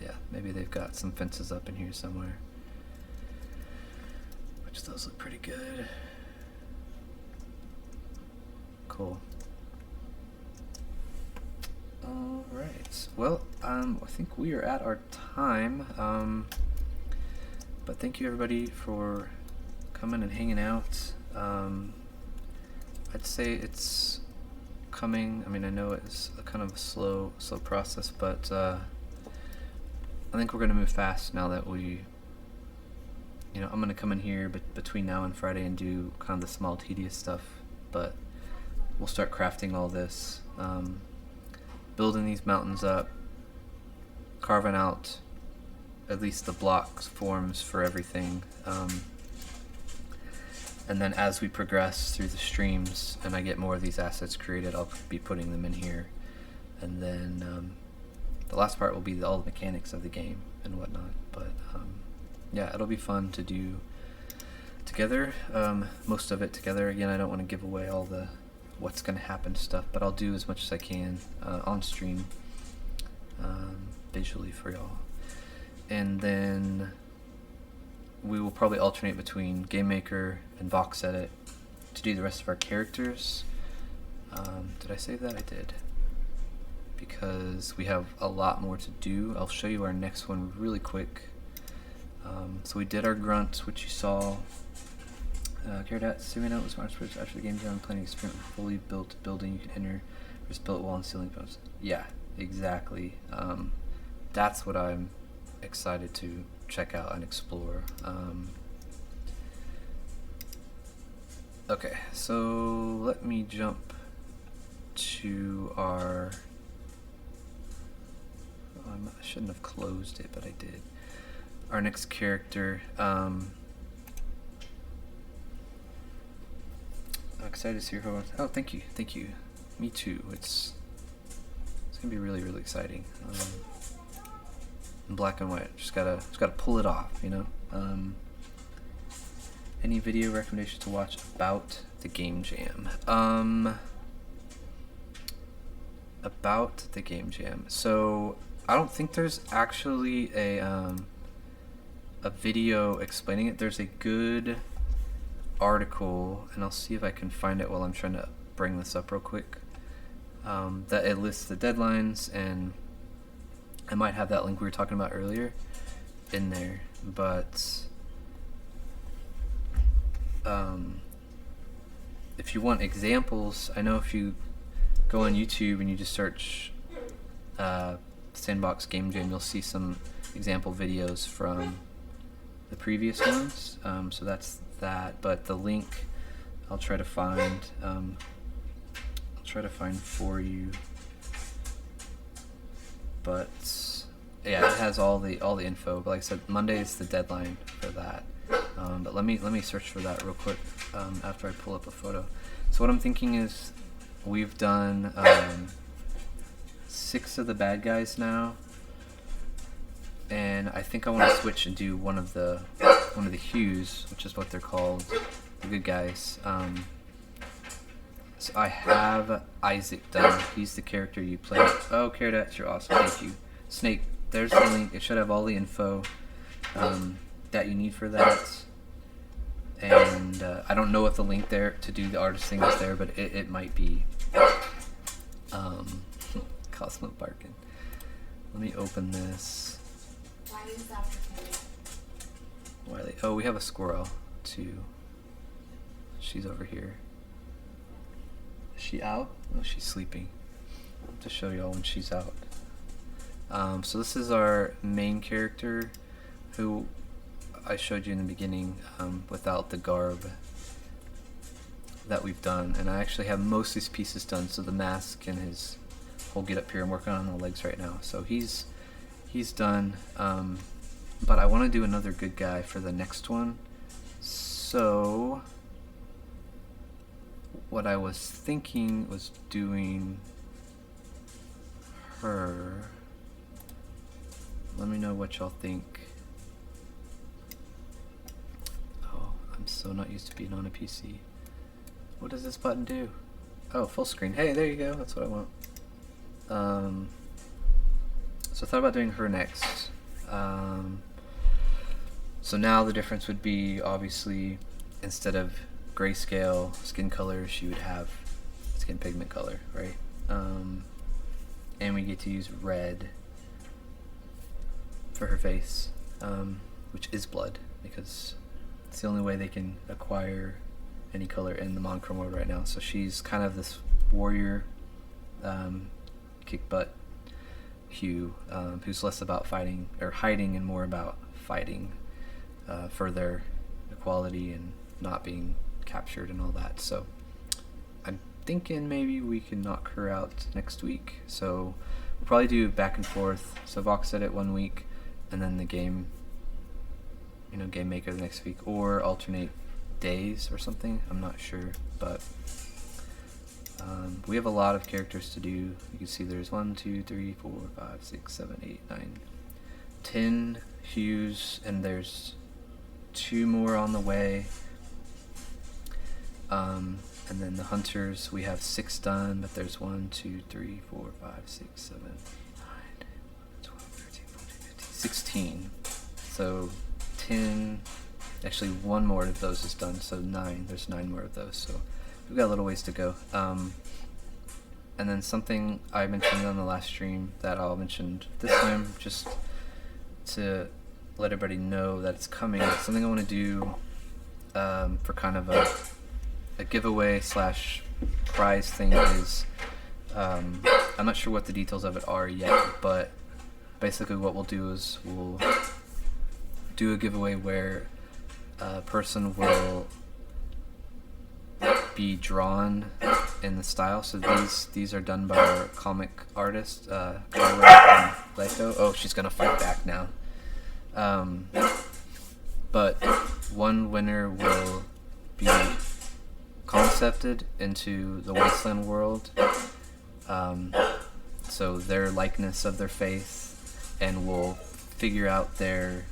yeah, maybe they've got some fences up in here somewhere. Which those look pretty good. Cool. Alright, well, I think we are at our time. But thank you everybody for coming and hanging out. I'd say it's coming. I mean, I know it's a kind of a slow process, but I think we're gonna move fast now that we, you know, I'm gonna come in here between now and Friday and do kind of the small tedious stuff, but we'll start crafting all this, building these mountains up, carving out at least the blocks forms for everything. And then as we progress through the streams and I get more of these assets created, I'll be putting them in here. And then the last part will be all the mechanics of the game and whatnot. But yeah, it'll be fun to do together, most of it together. Again, I don't want to give away all the what's going to happen stuff, but I'll do as much as I can on stream visually for y'all. And then we will probably alternate between gamemnaker and Vox Edit to do the rest of our characters. Did I save that? I did. Because we have a lot more to do. I'll show you our next one really quick. So we did our grunt, which you saw. Carrot zooming out was smart switch after the game done planning experiment with fully built building you can enter just built wall and ceiling posts. Yeah, exactly. That's what I'm excited to check out and explore. Okay, so let me jump to our, I shouldn't have closed it, but I did. Our next character. I'm excited to see who. Oh, thank you. Me too. It's gonna be really exciting. In black and white, just gotta pull it off, you know. Any video recommendations to watch about the game jam? about the game jam. So I don't think there's actually a video explaining it. There's a good article, and I'll see if I can find it while I'm trying to bring this up real quick. That it lists the deadlines, and I might have that link we were talking about earlier in there. But if you want examples, I know if you go on YouTube and you just search Sandbox Game Jam, you'll see some example videos from the previous ones. So that's that. But the link I'll try to find. For you. But yeah, it has all the info. But like I said, Monday is the deadline for that. But let me search for that real quick after I pull up a photo. So what I'm thinking is we've done 6 of the bad guys now, and I think I want to switch and do one of the hues, which is what they're called, the good guys. So I have Isaac done. He's the character you play. Oh, Carrot, you're awesome. Thank you. Snake, there's the link. It should have all the info that you need for that. And I don't know if the link there to do the artist thing is there, but it might be. Cosmo barking. Let me open this. Wiley. Oh, we have a squirrel too. She's over here. Is she out? Oh, she's sleeping. To show y'all when she's out. So this is our main character, who I showed you in the beginning without the garb that we've done, and I actually have most of these pieces done. So the mask and his whole get up here, I'm working on the legs right now. So he's done, but I want to do another good guy for the next one. So what I was thinking was doing her. Let me know what y'all think. Oh, I'm so not used to being on a PC. What does this button do? Oh, full screen. Hey, there you go. That's what I want. So I thought about doing her next. So now the difference would be, obviously, instead of grayscale skin color, she would have skin pigment color, right? And we get to use red for her face, which is blood, because it's the only way they can acquire any color in the monochrome world right now. So she's kind of this warrior, kick butt hue, who's less about fighting or hiding and more about fighting for their equality and not being captured and all that. So I'm thinking maybe we can knock her out next week. So we'll probably do back and forth. So Vox said it 1 week, and then the game, game maker the next week, or alternate days or something. I'm not sure, but we have a lot of characters to do. You can see there's 1, 2, 3, 4, 5, 6, 7, 8, 9, 10 hues, and there's 2 more on the way. And then the hunters, we have 6 done, but there's 1, 2, 3, 4, 5, 6, 7, 8, 9, 12, 13, 14, 15, 16. So 10, actually 1 more of those is done, so 9. There's 9 more of those, so we've got a little ways to go. And then something I mentioned on the last stream that I'll mention this time, just to let everybody know that it's coming. Something I want to do for kind of a giveaway / prize thing is, I'm not sure what the details of it are yet, but basically what we'll do is we'll do a giveaway where a person will be drawn in the style. So these are done by our comic artist, Carla and Leiko. Oh, she's gonna fight back now. But one winner will be concepted into the Wasteland world. So their likeness of their faith, and we'll figure out their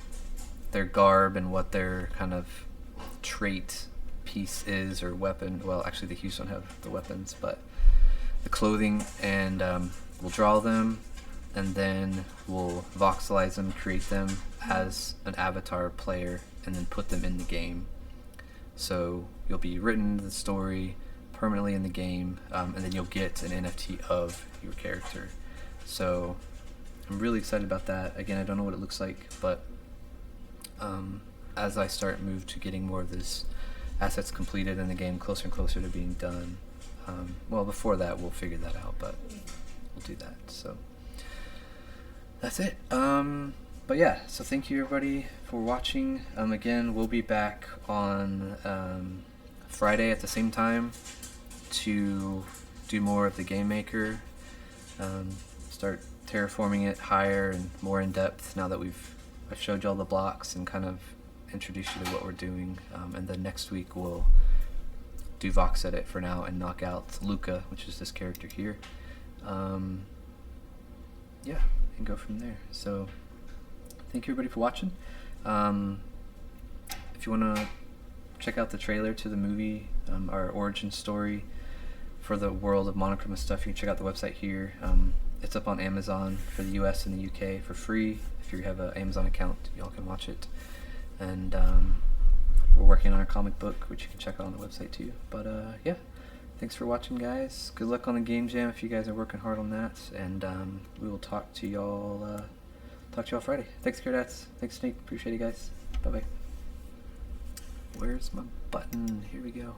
garb and what their kind of trait piece is, or weapon. Well, actually the Hughes don't have the weapons, but the clothing, and we'll draw them, and then we'll voxelize them, create them as an avatar player, and then put them in the game. So you'll be written into the story permanently in the game, and then you'll get an NFT of your character. So I'm really excited about that. Again, I don't know what it looks like, but as I start move to getting more of this assets completed in the game, closer and closer to being done. Well, before that, we'll figure that out, but we'll do that. So that's it. But yeah, so thank you everybody for watching. Again, we'll be back on Friday at the same time to do more of the gamemnaker. Start terraforming it higher and more in depth now that I've showed you all the blocks and kind of introduced you to what we're doing. And then next week we'll do Vox Edit for now and knock out Luca, which is this character here. Yeah, and go from there. So thank you everybody for watching. If you want to check out the trailer to the movie, our origin story for the world of monochrome and stuff, you can check out the website here. It's up on Amazon for the US and the UK for free. If you have an Amazon account, y'all can watch it. And we're working on our comic book, which you can check out on the website too. But yeah, thanks for watching, guys. Good luck on the game jam if you guys are working hard on that. And we will talk to y'all Friday. Thanks, Cardats. Thanks, Snake. Appreciate you guys. Bye bye. Where's my button? Here we go.